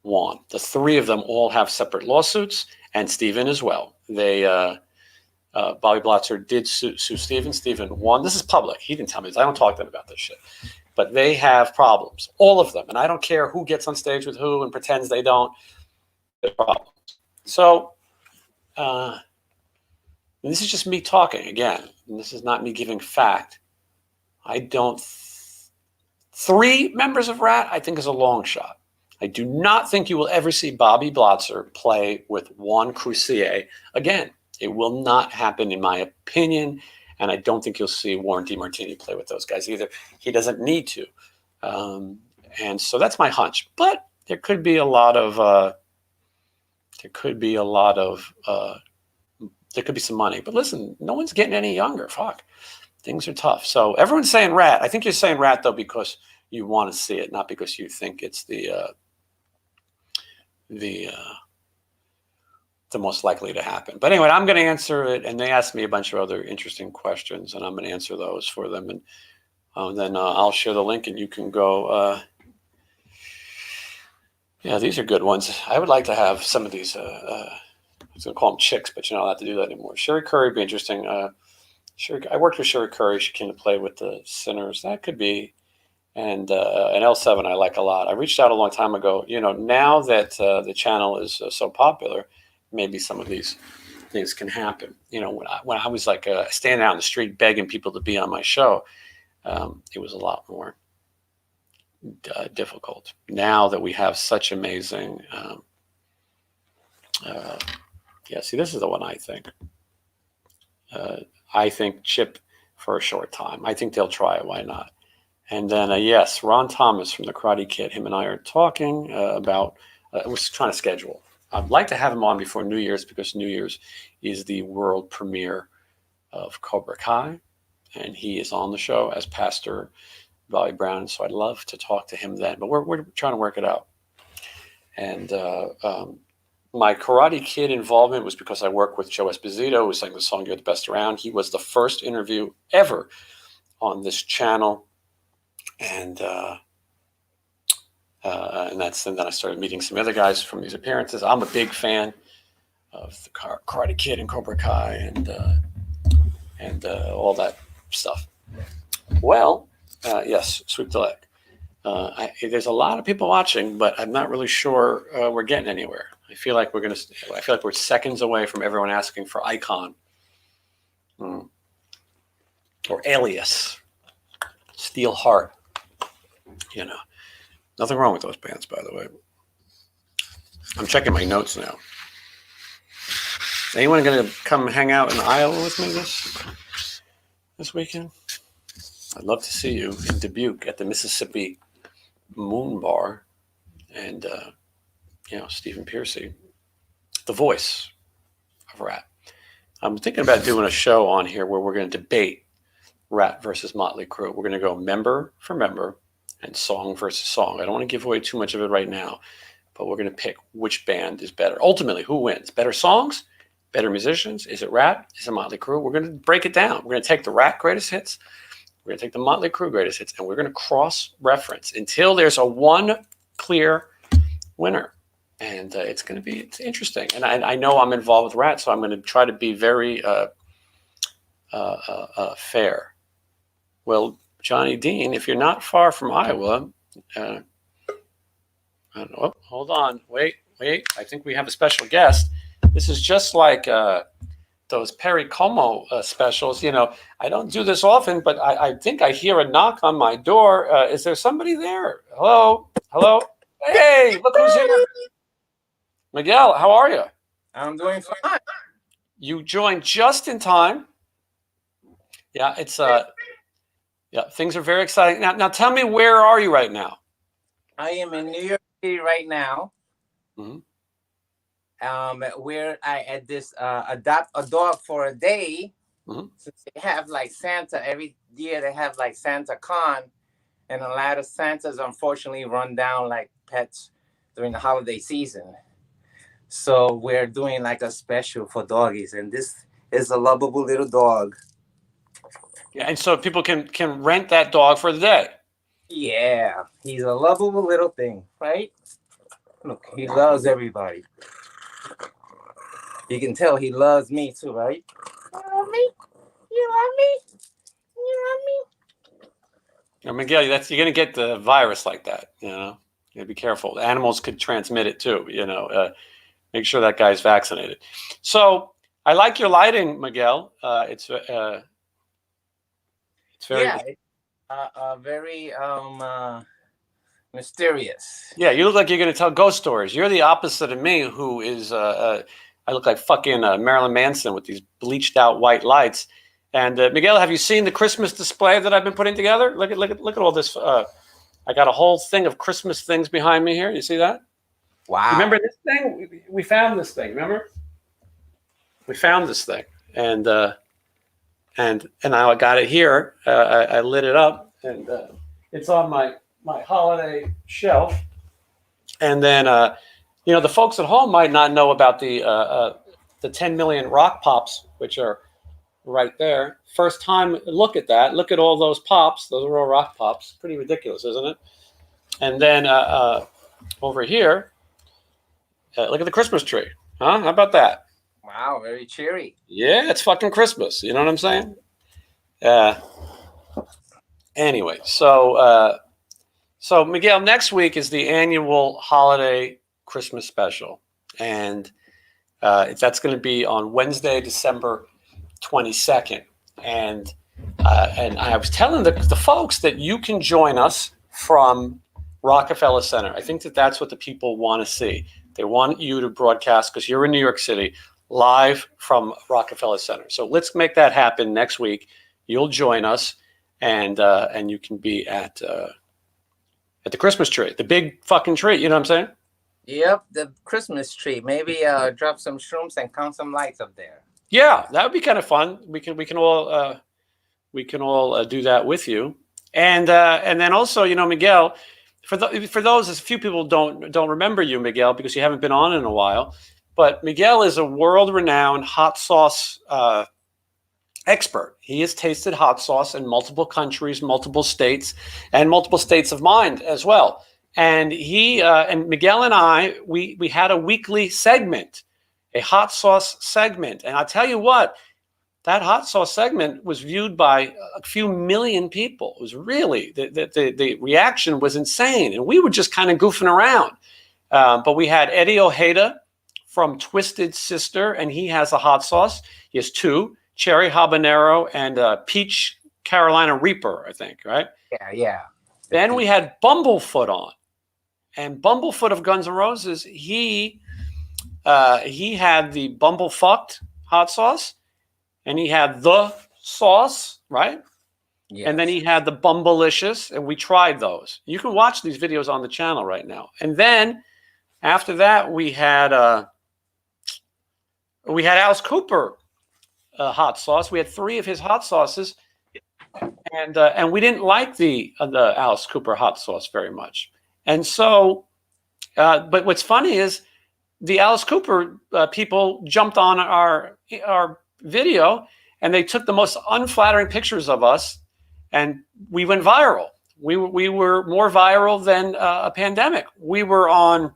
Juan. The three of them all have separate lawsuits, and Steven as well. They Bobby Blotzer did sue Steven. Steven won. This is public. He didn't tell me this. I don't talk to them about this shit. But they have problems, all of them. And I don't care who gets on stage with who and pretends they don't. There are problems. So this is just me talking again. And this is not me giving fact. I don't. 3 members of Rat, I think, is a long shot. I do not think you will ever see Bobby Blotzer play with Juan Croucier again. It will not happen, in my opinion. And I don't think you'll see Warren DeMartini play with those guys either. He doesn't need to. And so that's my hunch. But there could be a lot of there could be some money. But listen, no one's getting any younger. Fuck. Things are tough. So everyone's saying Rat. I think you're saying Rat, though, because you want to see it, not because you think it's the most likely to happen. But anyway, I'm going to answer it. And they asked me a bunch of other interesting questions, and I'm going to answer those for them. And then I'll share the link, and you can go. Yeah, these are good ones. I would like to have some of these. I was going to call them chicks, but not to do that anymore. Sherry Curry would be interesting. I worked with Sherry Curry. She came to play with the Sinners. That could be. And L7 I like a lot. I reached out a long time ago. Now that the channel is so popular, maybe some of these things can happen. When I was like standing out in the street begging people to be on my show, it was a lot more difficult. Now that we have such amazing, see, this is the one I think. I think Chip for a short time. I think they'll try it. Why not? And then, yes, Ron Thomas from the Karate Kid. Him and I are talking about. We're trying to schedule. I'd like to have him on before New Year's because New Year's is the world premiere of Cobra Kai, and he is on the show as Pastor Bobby Brown. So I'd love to talk to him then, but we're trying to work it out. And my Karate Kid involvement was because I work with Joe Esposito, who sang the song "You're the Best Around." He was the first interview ever on this channel, and then I started meeting some other guys from these appearances. I'm a big fan of the Karate Kid and Cobra Kai and all that stuff. Well, yes, sweep the leg. There's a lot of people watching, but I'm not really sure we're getting anywhere. I feel like we're seconds away from everyone asking for Icon or Alias, Steel Heart. You know, nothing wrong with those bands, by the way. I'm checking my notes now. Anyone going to come hang out in Iowa with me this weekend? I'd love to see you in Dubuque at the Mississippi Moon Bar, and Stephen Piercy, the voice of Rat. I'm thinking about doing a show on here where we're going to debate Rat versus Motley Crue. We're going to go member for member and song versus song. I don't want to give away too much of it right now, but we're going to pick which band is better. Ultimately, who wins? Better songs? Better musicians? Is it Rat? Is it Motley Crue? We're going to break it down. We're going to take the Rat greatest hits. We're going to take the Motley Crue greatest hits, and we're going to cross-reference until there's a one clear winner. And it's interesting. And I know I'm involved with Rat, so I'm going to try to be very fair. Well, Johnny Dean, if you're not far from Iowa, I don't know. Hold on. Wait. I think we have a special guest. This is just like those Perry Como specials. I don't do this often, but I think I hear a knock on my door. Is there somebody there? Hello? Hey, look who's here. Miguel, how are you? I'm doing fine. You joined just in time. Yeah, it's things are very exciting. Now tell me, where are you right now? I am in New York City right now. Mm-hmm. Where I at this adopt a dog for a day. Mm-hmm. So they have like Santa every year. They have like Santa Con, and a lot of Santas unfortunately run down like pets during the holiday season. So we're doing like a special for doggies, and this is a lovable little dog. Yeah, and so people can rent that dog for the day. Yeah, he's a lovable little thing, right? Look, he loves everybody. You can tell he loves me too, right? You love me? You love me? You love me? Now, Miguel, you're going to get the virus like that. You gotta be careful. The animals could transmit it too. Make sure that guy's vaccinated. So I like your lighting, Miguel. It's very very mysterious. Yeah, you look like you're going to tell ghost stories. You're the opposite of me, who is I look like fucking Marilyn Manson with these bleached out white lights. And Miguel, have you seen the Christmas display that I've been putting together? Look at all this. I got a whole thing of Christmas things behind me here. You see that? Wow. Remember this thing? We found this thing. Remember? We found this thing, and I got it here. I lit it up, and it's on my holiday shelf. And then the folks at home might not know about the 10 million rock pops, which are right there. First time look at that. Look at all those pops. Those are all rock pops. Pretty ridiculous, isn't it? And then over here, look at the Christmas tree. Huh? How about that? Wow, very cheery. Yeah, it's fucking Christmas. You know what I'm saying? Anyway, so Miguel, next week is the annual holiday Christmas special, and that's going to be on Wednesday, December 22nd. And I was telling the folks that you can join us from Rockefeller Center. I think that's what the people want to see. They want you to broadcast, because you're in New York City, live from Rockefeller Center. So let's make that happen next week. You'll join us, and you can be at the Christmas tree, the big fucking tree. You know what I'm saying? Yep, the Christmas tree. Maybe drop some shrooms and count some lights up there. Yeah, that would be kind of fun. We can all do that with you, and then also, Miguel, for those, as few people don't remember you, Miguel, because you haven't been on in a while, but Miguel is a world-renowned hot sauce expert. He has tasted hot sauce in multiple countries, multiple states, and multiple states of mind as well. And he and Miguel and I, we had a weekly segment, a hot sauce segment. And I'll tell you what, that hot sauce segment was viewed by a few million people. It was really, the reaction was insane. And we were just kind of goofing around. But we had Eddie Ojeda from Twisted Sister, and he has a hot sauce. He has two, cherry habanero and peach Carolina Reaper, I think, right? Yeah. Then we had Bumblefoot on, and Bumblefoot of Guns N' Roses. He had the Bumblefucked hot sauce, and he had the sauce, right? Yes. And then he had the Bumblicious, and we tried those. You can watch these videos on the channel right now. And then after that, we had Alice Cooper hot sauce. We had 3 of his hot sauces, and we didn't like the Alice Cooper hot sauce very much. And so, but what's funny is the Alice Cooper people jumped on our video, and they took the most unflattering pictures of us. And we went viral. We were more viral than a pandemic. We were on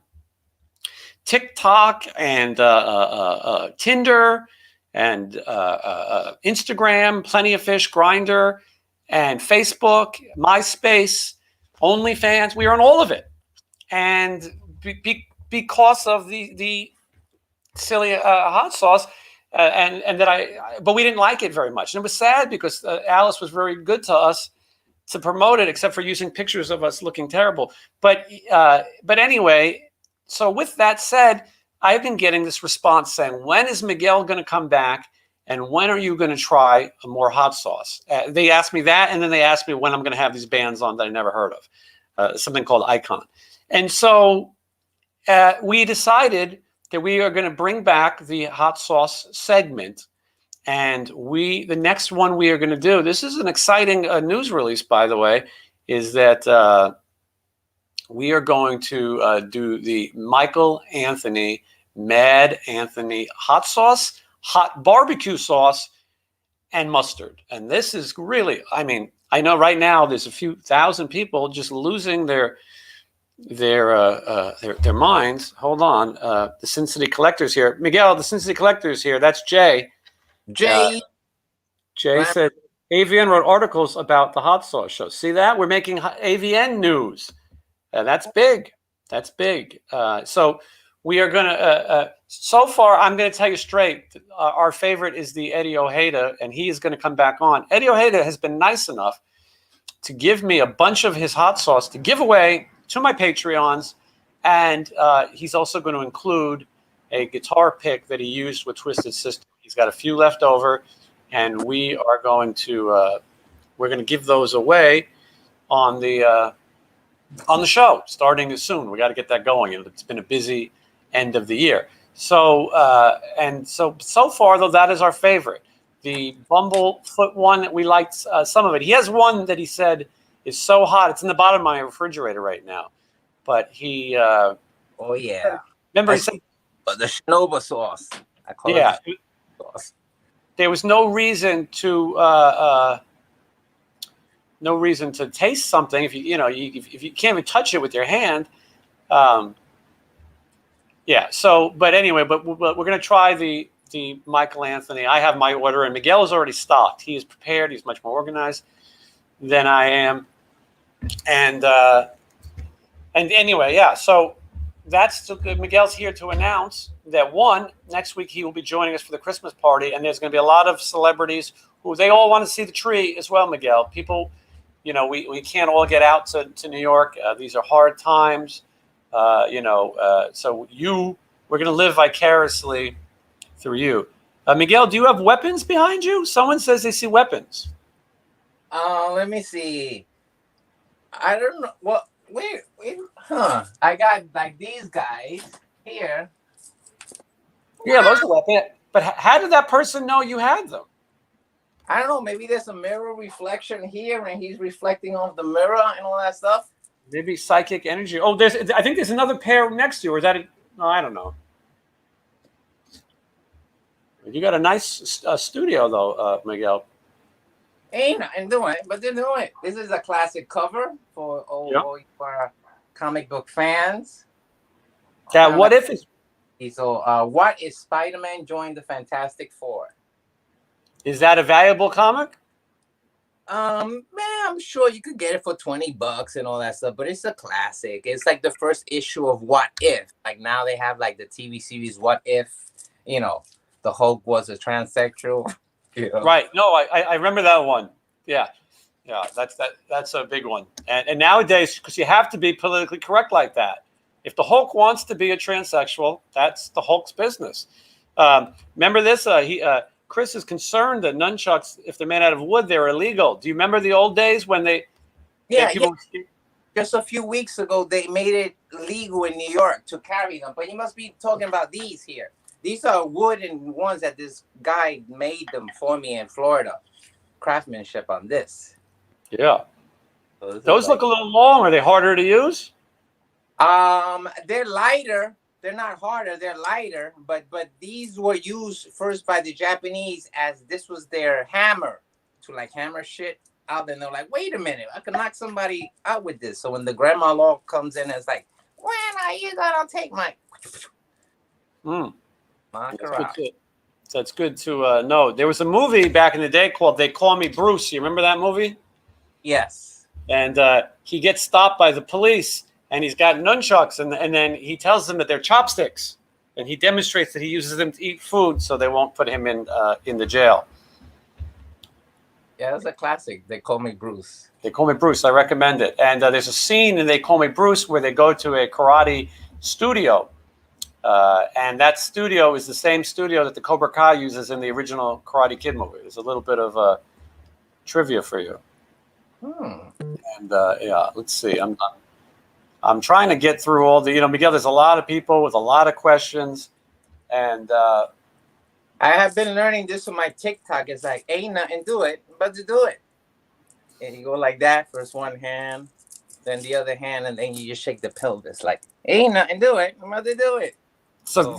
TikTok and Tinder and Instagram, Plenty of Fish, Grindr, and Facebook, MySpace, OnlyFans. We were on all of it, and because of the silly hot sauce. But we didn't like it very much. And it was sad because Alice was very good to us to promote it, except for using pictures of us looking terrible. But anyway, so with that said, I've been getting this response saying, when is Miguel going to come back? And when are you going to try a more hot sauce? They asked me that, and then they asked me when I'm going to have these bands on that I never heard of, something called Icon. And so we decided that we are going to bring back the hot sauce segment. And the next one we are going to do, this is an exciting news release, by the way, is that we are going to do the Michael Anthony, Mad Anthony hot sauce, hot barbecue sauce, and mustard. And this is really, I mean, I know right now there's a few thousand people just losing their minds. Hold on. The Sin City Collector's here. Miguel, the Sin City Collector's here. That's Jay. Jay said AVN wrote articles about the hot sauce show. See that? We're making AVN news. That's big. That's big. So we are going to, so far, I'm going to tell you straight, our favorite is the Eddie Ojeda, and he is going to come back on. Eddie Ojeda has been nice enough to give me a bunch of his hot sauce to give away to my Patreons, and he's also going to include a guitar pick that he used with Twisted Sister. He's got a few left over, and we are going to give those away on the show starting soon. We got to get that going. It's been a busy end of the year. So so far though, that is our favorite. The Bumblefoot one, we liked some of it. He has one that he said is so hot. It's in the bottom of my refrigerator right now. But he... oh, yeah. Remember he said... The Shinoba sauce. I call it the sauce. There was no reason to taste something if if you can't even touch it with your hand. Yeah. So, but anyway, but we're going to try the Michael Anthony. I have my order, and Miguel is already stocked. He is prepared. He's much more organized than I am. And anyway, yeah. So that's Miguel's here to announce that next week he will be joining us for the Christmas party, and there's going to be a lot of celebrities who they all want to see the tree as well. Miguel, people, we can't all get out to New York. These are hard times, so we're going to live vicariously through you. Miguel, do you have weapons behind you? Someone says they see weapons. Let me see. I don't know. Well, wait, I got like these guys here. Yeah, those are weapons. But how did that person know you had them? I don't know. Maybe there's a mirror reflection here, and he's reflecting off the mirror and all that stuff. Maybe psychic energy. Oh, I think there's another pair next to you. Or is that it? No, I don't know. You got a nice studio, though, Miguel. Ain't nothing doing it, but they're doing it. This is a classic cover for comic book fans. That what if is? So, what if Spider-Man joined the Fantastic Four? Is that a valuable comic? Man, I'm sure you could get it for $20 and all that stuff, but it's a classic. It's like the first issue of What If. Like now they have like the TV series What If, the Hulk was a transsexual. Right. No, I remember that one. Yeah. Yeah, that's a big one. And nowadays, because you have to be politically correct like that. If the Hulk wants to be a transsexual, that's the Hulk's business. Remember this? Chris is concerned that nunchucks, if they're made out of wood, they're illegal. Do you remember the old days when Yeah, yeah. people? Just a few weeks ago, they made it legal in New York to carry them. But you must be talking about these here. These are wooden ones that this guy made them for me in Florida. Craftsmanship on this. Yeah. So Those look a little long. Are they harder to use? They're lighter. They're not harder. They're lighter. But these were used first by the Japanese as this was their hammer to like hammer shit out. And they're like, wait a minute, I can knock somebody out with this. So when the grandma law comes in, it's like, when are you gonna take my? Knock her out. That's good to know. There was a movie back in the day called "They Call Me Bruce." You remember that movie? Yes. And he gets stopped by the police, and he's got nunchucks, and then he tells them that they're chopsticks, and he demonstrates that he uses them to eat food, so they won't put him in the jail. Yeah, that's a classic. They Call Me Bruce. They Call Me Bruce. I recommend it. And there's a scene in They Call Me Bruce where they go to a karate studio. And that studio is the same studio that the Cobra Kai uses in the original Karate Kid movie. There's a little bit of trivia for you. And yeah, let's see. I'm trying to get through all the, Miguel, there's a lot of people with a lot of questions. And I have been learning this with my TikTok. It's like, ain't nothing to it but to do it. And you go like that, first one hand, then the other hand, and then you just shake the pelvis. Like, ain't nothing to it but to do it. So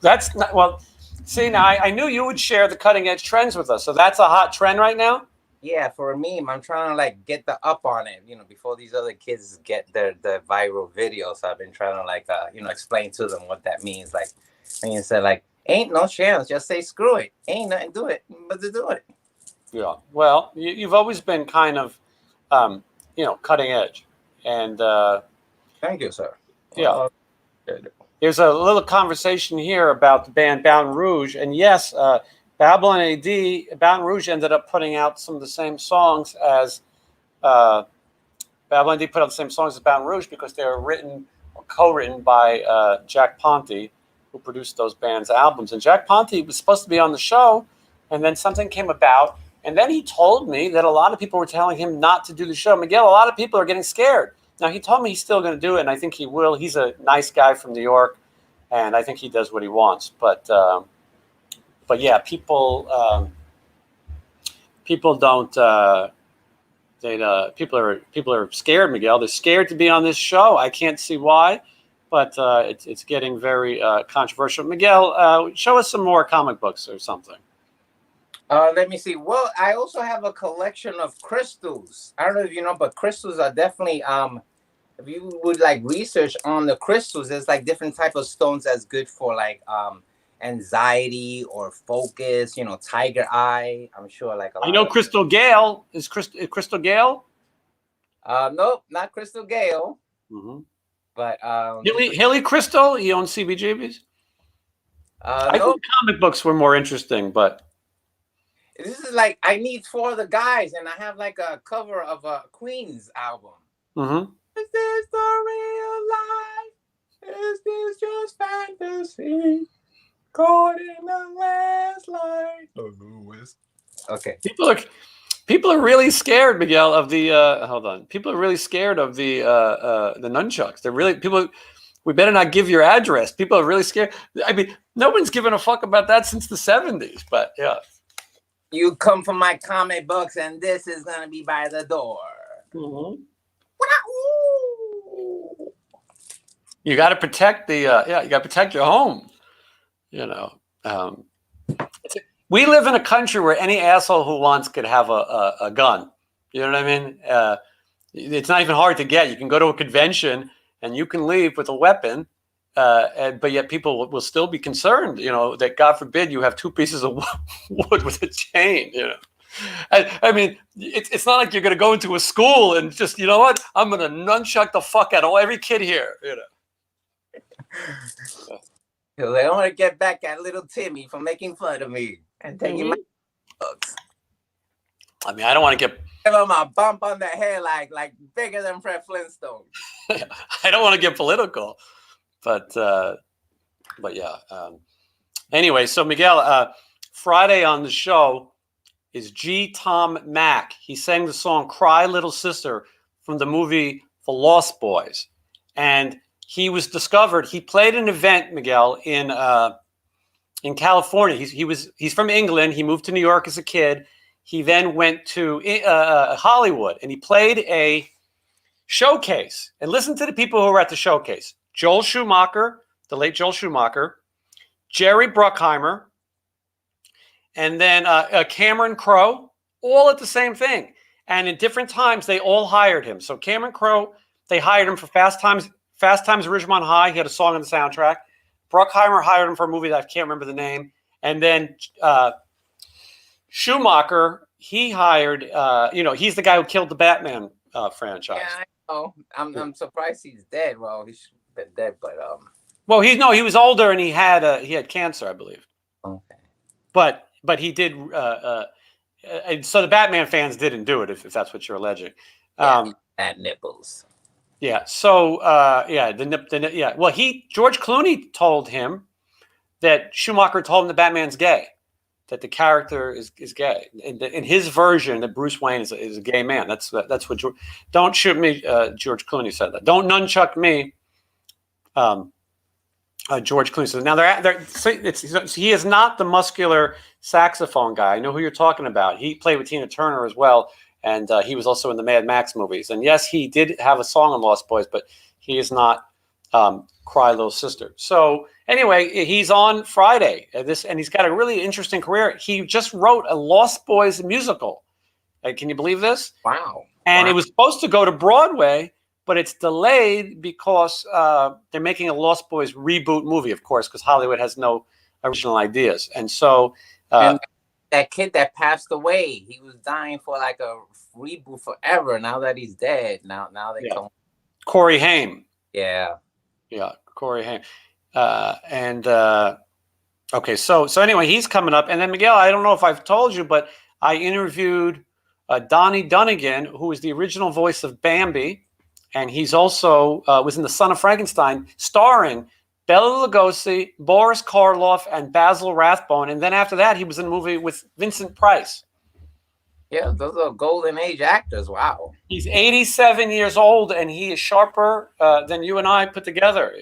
that's not, well, see, now I knew you would share the cutting edge trends with us. So that's a hot trend right now? Yeah, for a meme, I'm trying to like get the up on it, before these other kids get the viral videos. So I've been trying to like, explain to them what that means. Like, and you said like, ain't no chance, just say screw it. Ain't nothing to it but to do it. Yeah. Well, you've always been kind of, cutting edge. And thank you, sir. Yeah. There's a little conversation here about the band Baton Rouge. And yes, Babylon AD, Baton Rouge ended up putting out some of the same songs as Babylon AD put out the same songs as Baton Rouge because they were written or co-written by Jack Ponte, who produced those bands' albums. And Jack Ponte was supposed to be on the show, and then something came about. And then he told me that a lot of people were telling him not to do the show. Miguel, a lot of people are getting scared. Now, he told me he's still going to do it, and I think he will. He's a nice guy from New York, and I think he does what he wants. But yeah, people don't. People are scared, Miguel. They're scared to be on this show. I can't see why, but it's getting very controversial. Miguel, show us some more comic books or something. Let me see. Well, I also have a collection of crystals. I don't know if you know, but crystals are definitely if you would like research on the crystals, there's like different type of stones that's good for like anxiety or focus, tiger eye. I'm sure like a lot. I know Crystal Gale is Crystal Gale. Nope, not Crystal Gale. Mm-hmm. But Hilly Crystal, he owns CBGBs. I think comic books were more interesting, but this is like I need 4 of the guys, and I have like a cover of a Queen's album. Mm-hmm. Is this the real life? Is this just fantasy? Caught in the last light. Okay. People are really scared, Miguel, of the hold on. People are really scared of the nunchucks. They're really we better not give your address. People are really scared. I mean, no one's given a fuck about that since the 70s, but yeah. You come from my comic books, and this is gonna be by the door. Mm-hmm. You got to protect the you got to protect your home. We live in a country where any asshole who wants could have a gun. You know what I mean? It's not even hard to get. You can go to a convention and you can leave with a weapon, but yet people will still be concerned. That God forbid you have 2 pieces of wood with a chain. I mean, it's not like you're going to go into a school and just, you know what? I'm going to nunchuck the fuck out of every kid here. I don't want to get back at little Timmy for making fun of me and taking my books. I mean, I don't want to get. give him a bump on the head, like bigger than Fred Flintstone. I don't want to get political, but yeah. Anyway, so Miguel, Friday on the show is G. Tom Mack. He sang the song "Cry Little Sister" from the movie The Lost Boys, and he was discovered. He played an event, Miguel, in California. He's from England. He moved to New York as a kid. He then went to Hollywood, and he played a showcase. And listen to the people who were at the showcase: Joel Schumacher, the late Joel Schumacher, Jerry Bruckheimer, and then Cameron Crowe, all at the same thing. And in different times, they all hired him. So Cameron Crowe, they hired him for Fast Times at Ridgemont High. He had a song on the soundtrack. Bruckheimer hired him for a movie that I can't remember the name. And then Schumacher, he hired, he's the guy who killed the Batman franchise. Yeah, I know. I'm surprised he's dead. Well, he's been dead, but Well, he was older and he had cancer, I believe. Okay. But he did. And so the Batman fans didn't do it, if that's what you're alleging. Bad nipples. Yeah. So yeah. Well, George Clooney told him that Schumacher told him the Batman's gay, that the character is gay. In his version, that Bruce Wayne is a gay man. That's what don't shoot me. George Clooney said that. Don't nunchuck me. George Clooney says. Now he is not the muscular saxophone guy. I know who you're talking about. He played with Tina Turner as well, and he was also in the Mad Max movies. And yes, he did have a song on Lost Boys, but he is not Cry Little Sister. So anyway, he's on Friday. And he's got a really interesting career. He just wrote a Lost Boys musical. Can you believe this? Wow. And it was supposed to go to Broadway, but it's delayed because they're making a Lost Boys reboot movie, of course, because Hollywood has no original ideas. And so and that kid that passed away, he was dying for like a reboot forever. Now that he's dead, now they come. Corey Haim. Yeah. Yeah, Corey Haim. Okay, so anyway, he's coming up. And then Miguel, I don't know if I've told you, but I interviewed Donnie Dunnigan, who is the original voice of Bambi. And he's also was in The Son of Frankenstein, starring Bela Lugosi, Boris Karloff, and Basil Rathbone. And then after that, he was in a movie with Vincent Price. Yeah, those are golden age actors. Wow. He's 87 years old, and he is sharper than you and I put together.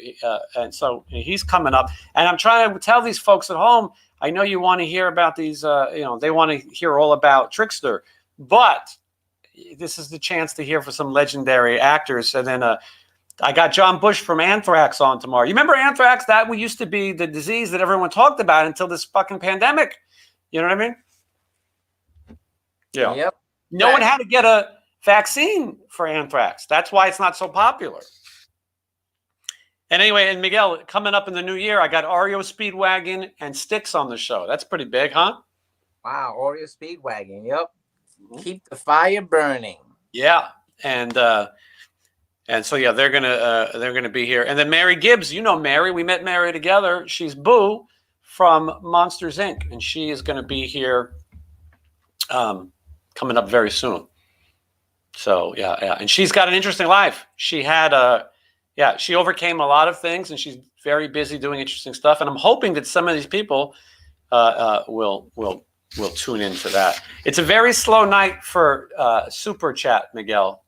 And so he's coming up. And I'm trying to tell these folks at home, I know you want to hear about these, they want to hear all about Trickster. But this is the chance to hear for some legendary actors. And then I got John Bush from Anthrax on tomorrow. You remember Anthrax? That used to be the disease that everyone talked about until this fucking pandemic. You know what I mean? Yeah. Yep. No one had to get a vaccine for anthrax. That's why it's not so popular. And anyway, and Miguel, coming up in the new year, I got Oreo Speedwagon and Styx on the show. That's pretty big, huh? Wow, Oreo Speedwagon. Yep. Keep the fire burning. Yeah, and so yeah, they're gonna be here. And then Mary Gibbs, you know Mary, we met Mary together. She's Boo from Monsters Inc., and she is going to be here coming up very soon. So yeah, and she's got an interesting life. She had she overcame a lot of things, and she's very busy doing interesting stuff. And I'm hoping that some of these people will tune in for that. It's a very slow night for Super Chat, Miguel.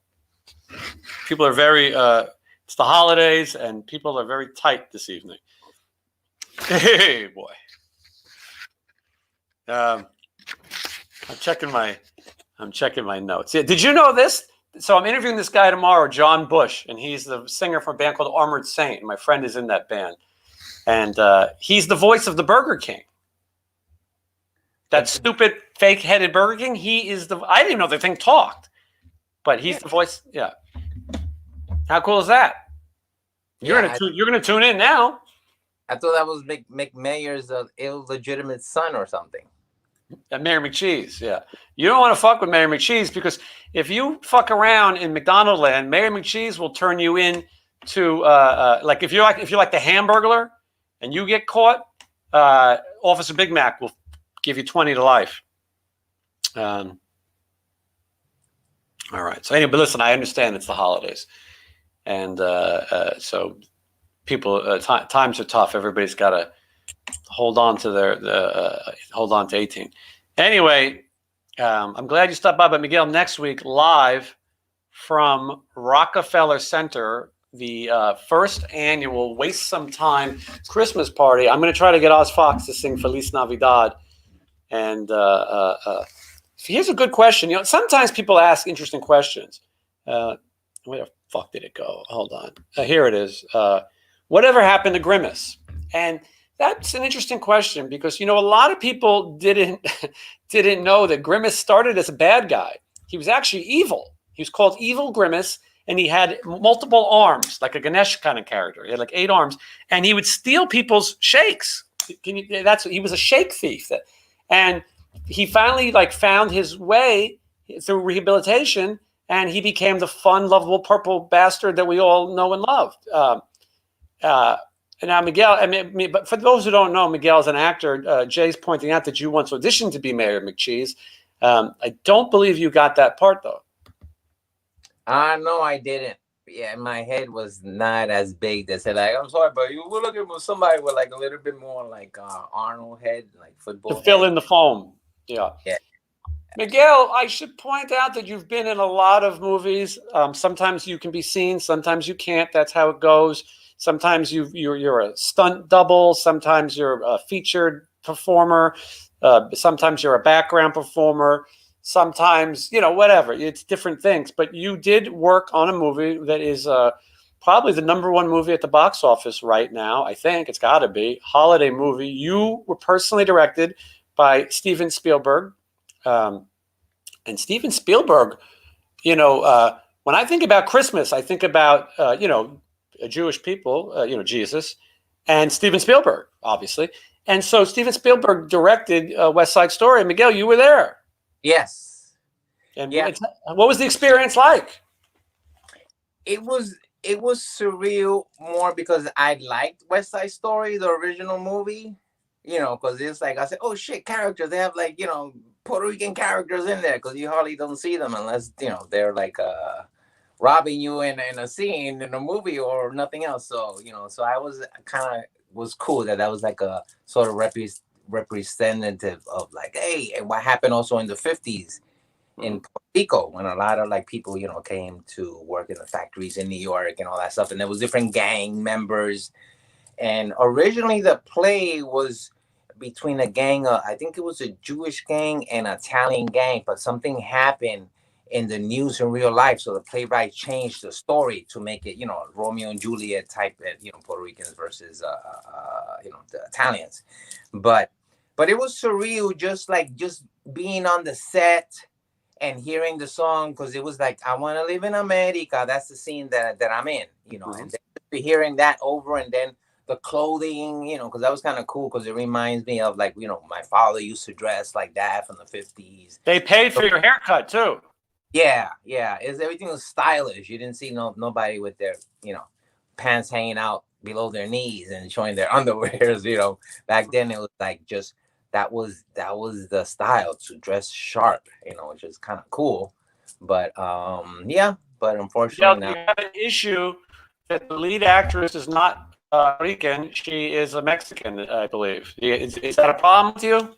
People are very, it's the holidays and people are very tight this evening. Hey, boy. I'm checking my notes. Yeah, did you know this? So I'm interviewing this guy tomorrow, John Bush, and he's the singer for a band called Armored Saint. My friend is in that band. And he's the voice of the Burger King. That stupid fake-headed Burger King. He is I didn't even know the thing talked, but he's the voice. Yeah. How cool is that? You're gonna tune in now. I thought that was McMayer's illegitimate son or something. Mary McCheese. Yeah. You don't want to fuck with Mary McCheese because if you fuck around in McDonald land, Mary McCheese will turn you in to like if you're like the Hamburglar and you get caught, Officer Big Mac will give you 20 to life. All right. So anyway, but listen, I understand it's the holidays, and so people times are tough. Everybody's got to hold on to hold on to 18. Anyway, I'm glad you stopped by. But Miguel, next week live from Rockefeller Center, the first annual Waste Some Time Christmas party. I'm going to try to get Oz Fox to sing Feliz Navidad. And here's a good question. Sometimes people ask interesting questions. Where the fuck did it go? Hold on. Here it is. Whatever happened to Grimace? And that's an interesting question because a lot of people didn't know that Grimace started as a bad guy. He was actually evil. He was called Evil Grimace, and he had multiple arms, like a Ganesh kind of character. He had like 8 arms, and he would steal people's shakes. He was a shake thief. And he finally found his way through rehabilitation, and he became the fun, lovable purple bastard that we all know and love. Now, Miguel, but for those who don't know, Miguel is an actor. Jay's pointing out that you once auditioned to be Mayor McCheese. I don't believe you got that part, though. No, I didn't. Yeah, my head was not as big. They said, I'm sorry, but you were looking for somebody with a little bit more Arnold head, like football to fill head. in the foam. Yeah. Miguel, I should point out that you've been in a lot of movies. Sometimes you can be seen, sometimes you can't. That's how it goes. Sometimes you're a stunt double. Sometimes you're a featured performer. Sometimes you're a background performer. Sometimes, whatever. It's different things. But you did work on a movie that is probably the #1 movie at the box office right now. I think it's got to be. Holiday movie. You were personally directed by Steven Spielberg. And Steven Spielberg, when I think about Christmas, I think about, Jewish people, Jesus, and Steven Spielberg, obviously. And so Steven Spielberg directed West Side Story. Miguel, you were there. Yes. And what was the experience like? It was surreal more because I liked West Side Story, the original movie, because it's I said, oh shit, characters. They have Puerto Rican characters in there because you hardly don't see them unless, they're robbing you in a scene in a movie or nothing else. So, so I was was cool that was a sort of representative of hey, and what happened also in the 50s in Puerto Rico when a lot of people, came to work in the factories in New York and all that stuff. And there was different gang members. And originally the play was between a gang, I think it was a Jewish gang and an Italian gang, but something happened in the news in real life. So the playwright changed the story to make it, Romeo and Juliet type, Puerto Ricans versus, the Italians. But it was surreal, just being on the set and hearing the song, because it was I want to live in America. That's the scene that I'm in, and then hearing that over, and then the clothing, because that was kind of cool because it reminds me of my father used to dress like that from the 50s. They paid for your haircut too. Yeah. Everything was stylish. You didn't see nobody with their, pants hanging out below their knees and showing their underwears, Back then it was just that was the style, to dress sharp, which is kind of cool. But but unfortunately you have an issue that the lead actress is not Rican. She is a Mexican, I believe. Is that a problem with you?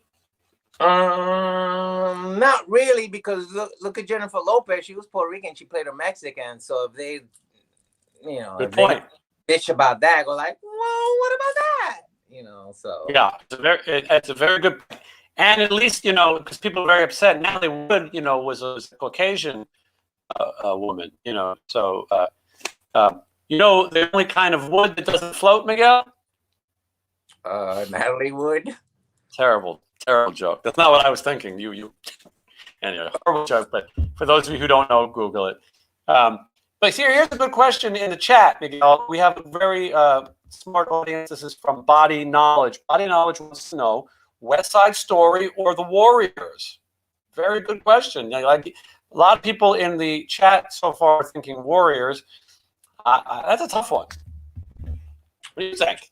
Not really, because look at Jennifer Lopez. She was Puerto Rican. She played a Mexican. So if they, good point. Bitch about that, go well, what about that? So yeah, it's a very good point. And at least because people are very upset. Natalie Wood, was a Caucasian woman, So the only kind of wood that doesn't float, Miguel. Natalie Wood. Terrible joke. That's not what I was thinking. You anyway, horrible joke. But for those of you who don't know, Google it. But here's a good question in the chat, Miguel. We have a very smart audience. This is from Body Knowledge. Body Knowledge wants to know West Side Story or The Warriors. Very good question. A lot of people in the chat so far are thinking Warriors. That's a tough one. What do you think?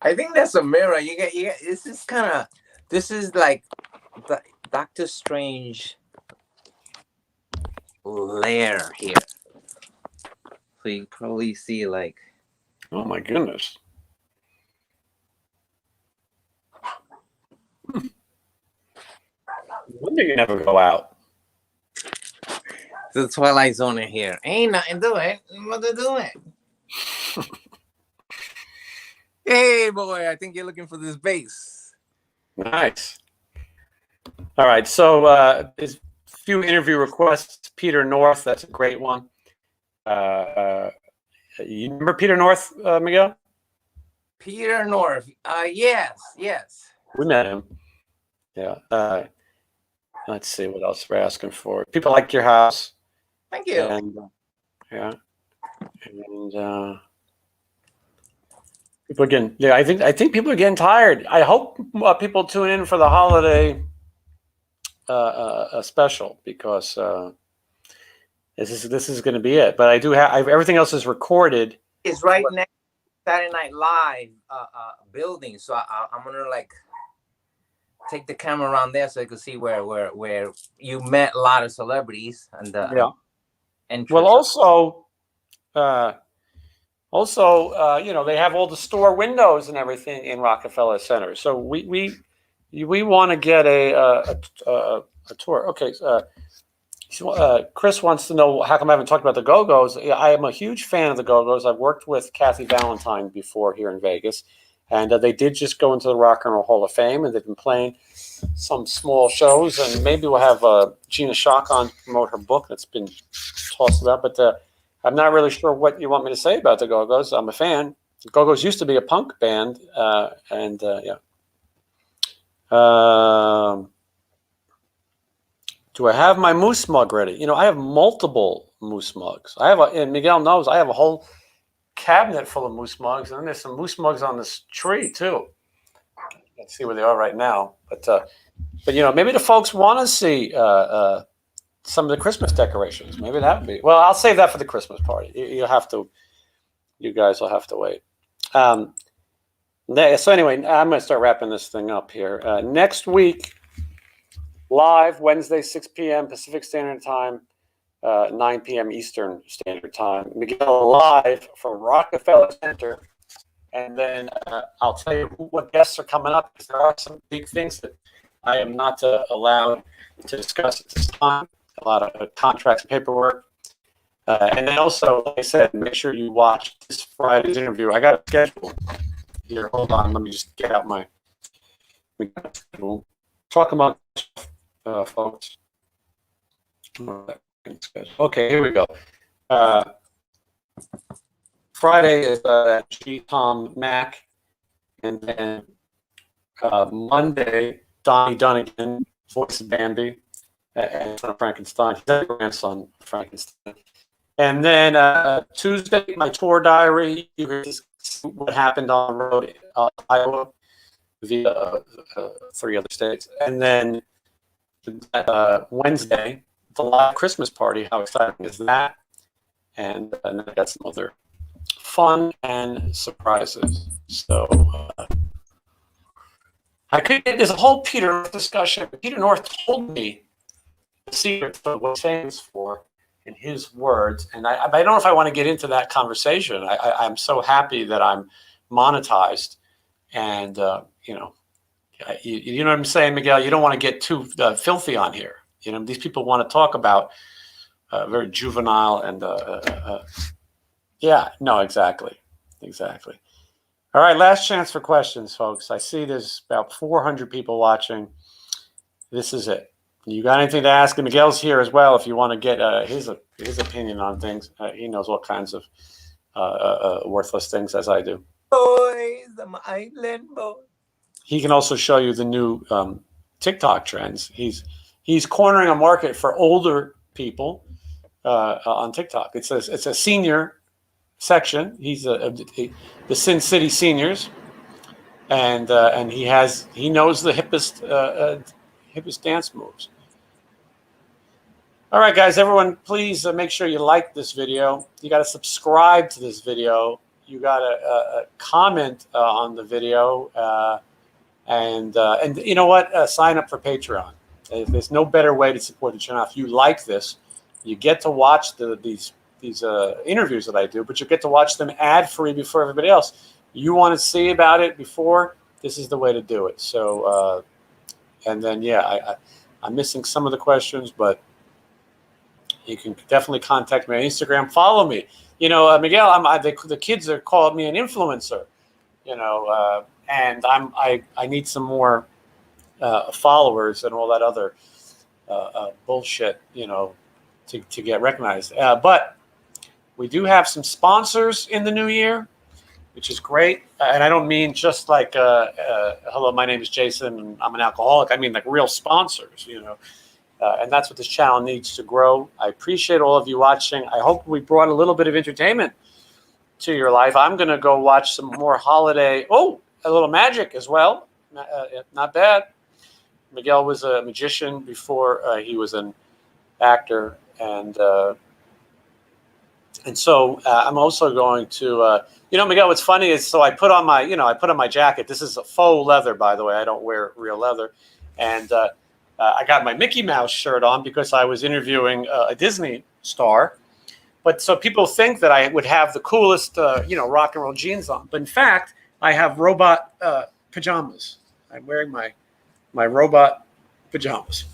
I think that's a mirror. You get. This is kind of. This is like the Doctor Strange lair here. So you probably see like. Oh my goodness. Wonder you never go out. The Twilight Zone in here. Ain't nothing to it. What to do it? Hey, boy, I think you're looking for this base. Nice. All right, so there's a few interview requests. Peter North, that's a great one. You remember Peter North, Miguel? Peter North. Yes. We met him. Yeah. Let's see what else we're asking for. People like your house. Thank you. And yeah. And people again. Yeah, I think people are getting tired. I hope people tune in for the holiday special, because this is going to be it. But I do have everything else is recorded. It's right next to Saturday Night Live building, so I'm gonna like take the camera around there so you can see where you met a lot of celebrities and Yeah. entrance. Well, also, you know, they have all the store windows and everything in Rockefeller Center. So we want to get a tour. Okay. Chris wants to know how come I haven't talked about the Go-Go's. I am a huge fan of the Go-Go's. I've worked with Kathy Valentine before here in Vegas, and they did just go into the Rock and Roll Hall of Fame, and they've been playing some small shows, and maybe we'll have Gina Shock on to promote her book that's been tossed about. But I'm not really sure what you want me to say about the Go-Go's. I'm a fan. The Go-Go's used to be a punk band, and yeah. Do I have my moose mug ready? You know, I have multiple moose mugs. And Miguel knows, I have a whole cabinet full of moose mugs, and then there's some moose mugs on this tree too. Let's see where they are right now. But you know, maybe the folks want to see some of the Christmas decorations. Maybe that would be. Well, I'll save that for the Christmas party. You guys will have to wait. So anyway, I'm going to start wrapping this thing up here. Next week, live Wednesday, 6 p.m. Pacific Standard Time, 9 p.m. Eastern Standard Time. Miguel live from Rockefeller Center. And then I'll tell you what guests are coming up, because there are some big things that I am not allowed to discuss at this time. A lot of contracts and paperwork. And then also, like I said, make sure you watch this Friday's interview. I got a schedule here. Hold on. Let me just get out my schedule. Talk about folks. Okay, here we go. Friday is G. Tom Mack, and then Monday, Donnie Dunnigan, voice of Bambi, and son of Frankenstein. He's a grandson of Frankenstein. And then Tuesday, my tour diary. You can see what happened on the road, Iowa, via 3 other states. And then Wednesday, the live Christmas party. How exciting is that? And then I got some other fun and surprises. So there's a whole Peter North discussion. Peter North told me the secret of what he's famous for in his words, and I don't know if I want to get into that conversation. I'm so happy that I'm monetized, and you know what I'm saying, Miguel. You don't want to get too filthy on here. You know, these people want to talk about very juvenile and yeah, no, exactly. All right, last chance for questions, folks. I see there's about 400 people watching. This is it. You got anything to ask? And Miguel's here as well if you want to get his opinion on things. He knows all kinds of worthless things, as I do. Boys, I'm island boy. He can also show you the new TikTok trends. He's cornering a market for older people on TikTok. It's a senior section. He's the Sin City seniors, and he knows the hippest dance moves. All right, guys, everyone, please make sure you like this video. You got to subscribe to this video. you got to comment on the video, and you know what? Sign up for Patreon. There's no better way to support the channel. If you like this, you get to watch these interviews that I do, but you get to watch them ad-free before everybody else. You want to see about it before, this is the way to do it. So, and then, yeah, I'm missing some of the questions, but you can definitely contact me on Instagram. Follow me. You know, Miguel, the kids are calling me an influencer, you know, and I need some more followers and all that other bullshit, you know, to get recognized. But we do have some sponsors in the new year, which is great. And I don't mean just like, hello, my name is Jason, and I'm an alcoholic. I mean like real sponsors, you know. And that's what this channel needs to grow. I appreciate all of you watching. I hope we brought a little bit of entertainment to your life. I'm going to go watch some more holiday. Oh, a little magic as well. Not bad. Miguel was a magician before he was an actor. And so I'm also going to, you know, Miguel, what's funny is, so I put on my jacket. This is a faux leather, by the way. I don't wear real leather. And I got my Mickey Mouse shirt on because I was interviewing a Disney star. But so people think that I would have the coolest, you know, rock and roll jeans on. But in fact, I have robot pajamas. I'm wearing my robot pajamas.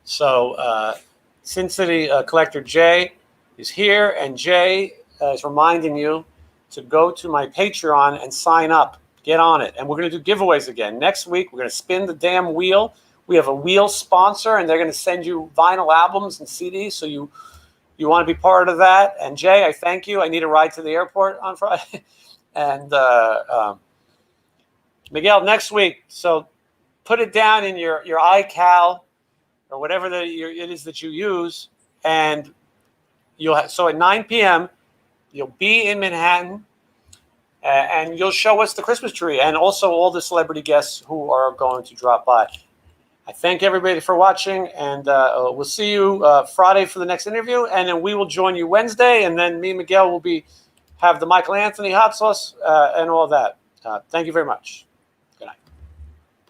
So Sin City Collector Jay is here, and Jay is reminding you to go to my Patreon and sign up. Get on it. And we're going to do giveaways again. Next week, we're going to spin the damn wheel. We have a wheel sponsor, and they're going to send you vinyl albums and CDs, so you want to be part of that. And Jay, I thank you. I need a ride to the airport on Friday. And Miguel, next week. So put it down in your iCal or whatever it is that you use, and so at 9 p.m. you'll be in Manhattan, and you'll show us the Christmas tree and also all the celebrity guests who are going to drop by. I thank everybody for watching, and we'll see you Friday for the next interview, and then we will join you Wednesday, and then me and Miguel will have the Michael Anthony hot sauce and all that. Thank you very much.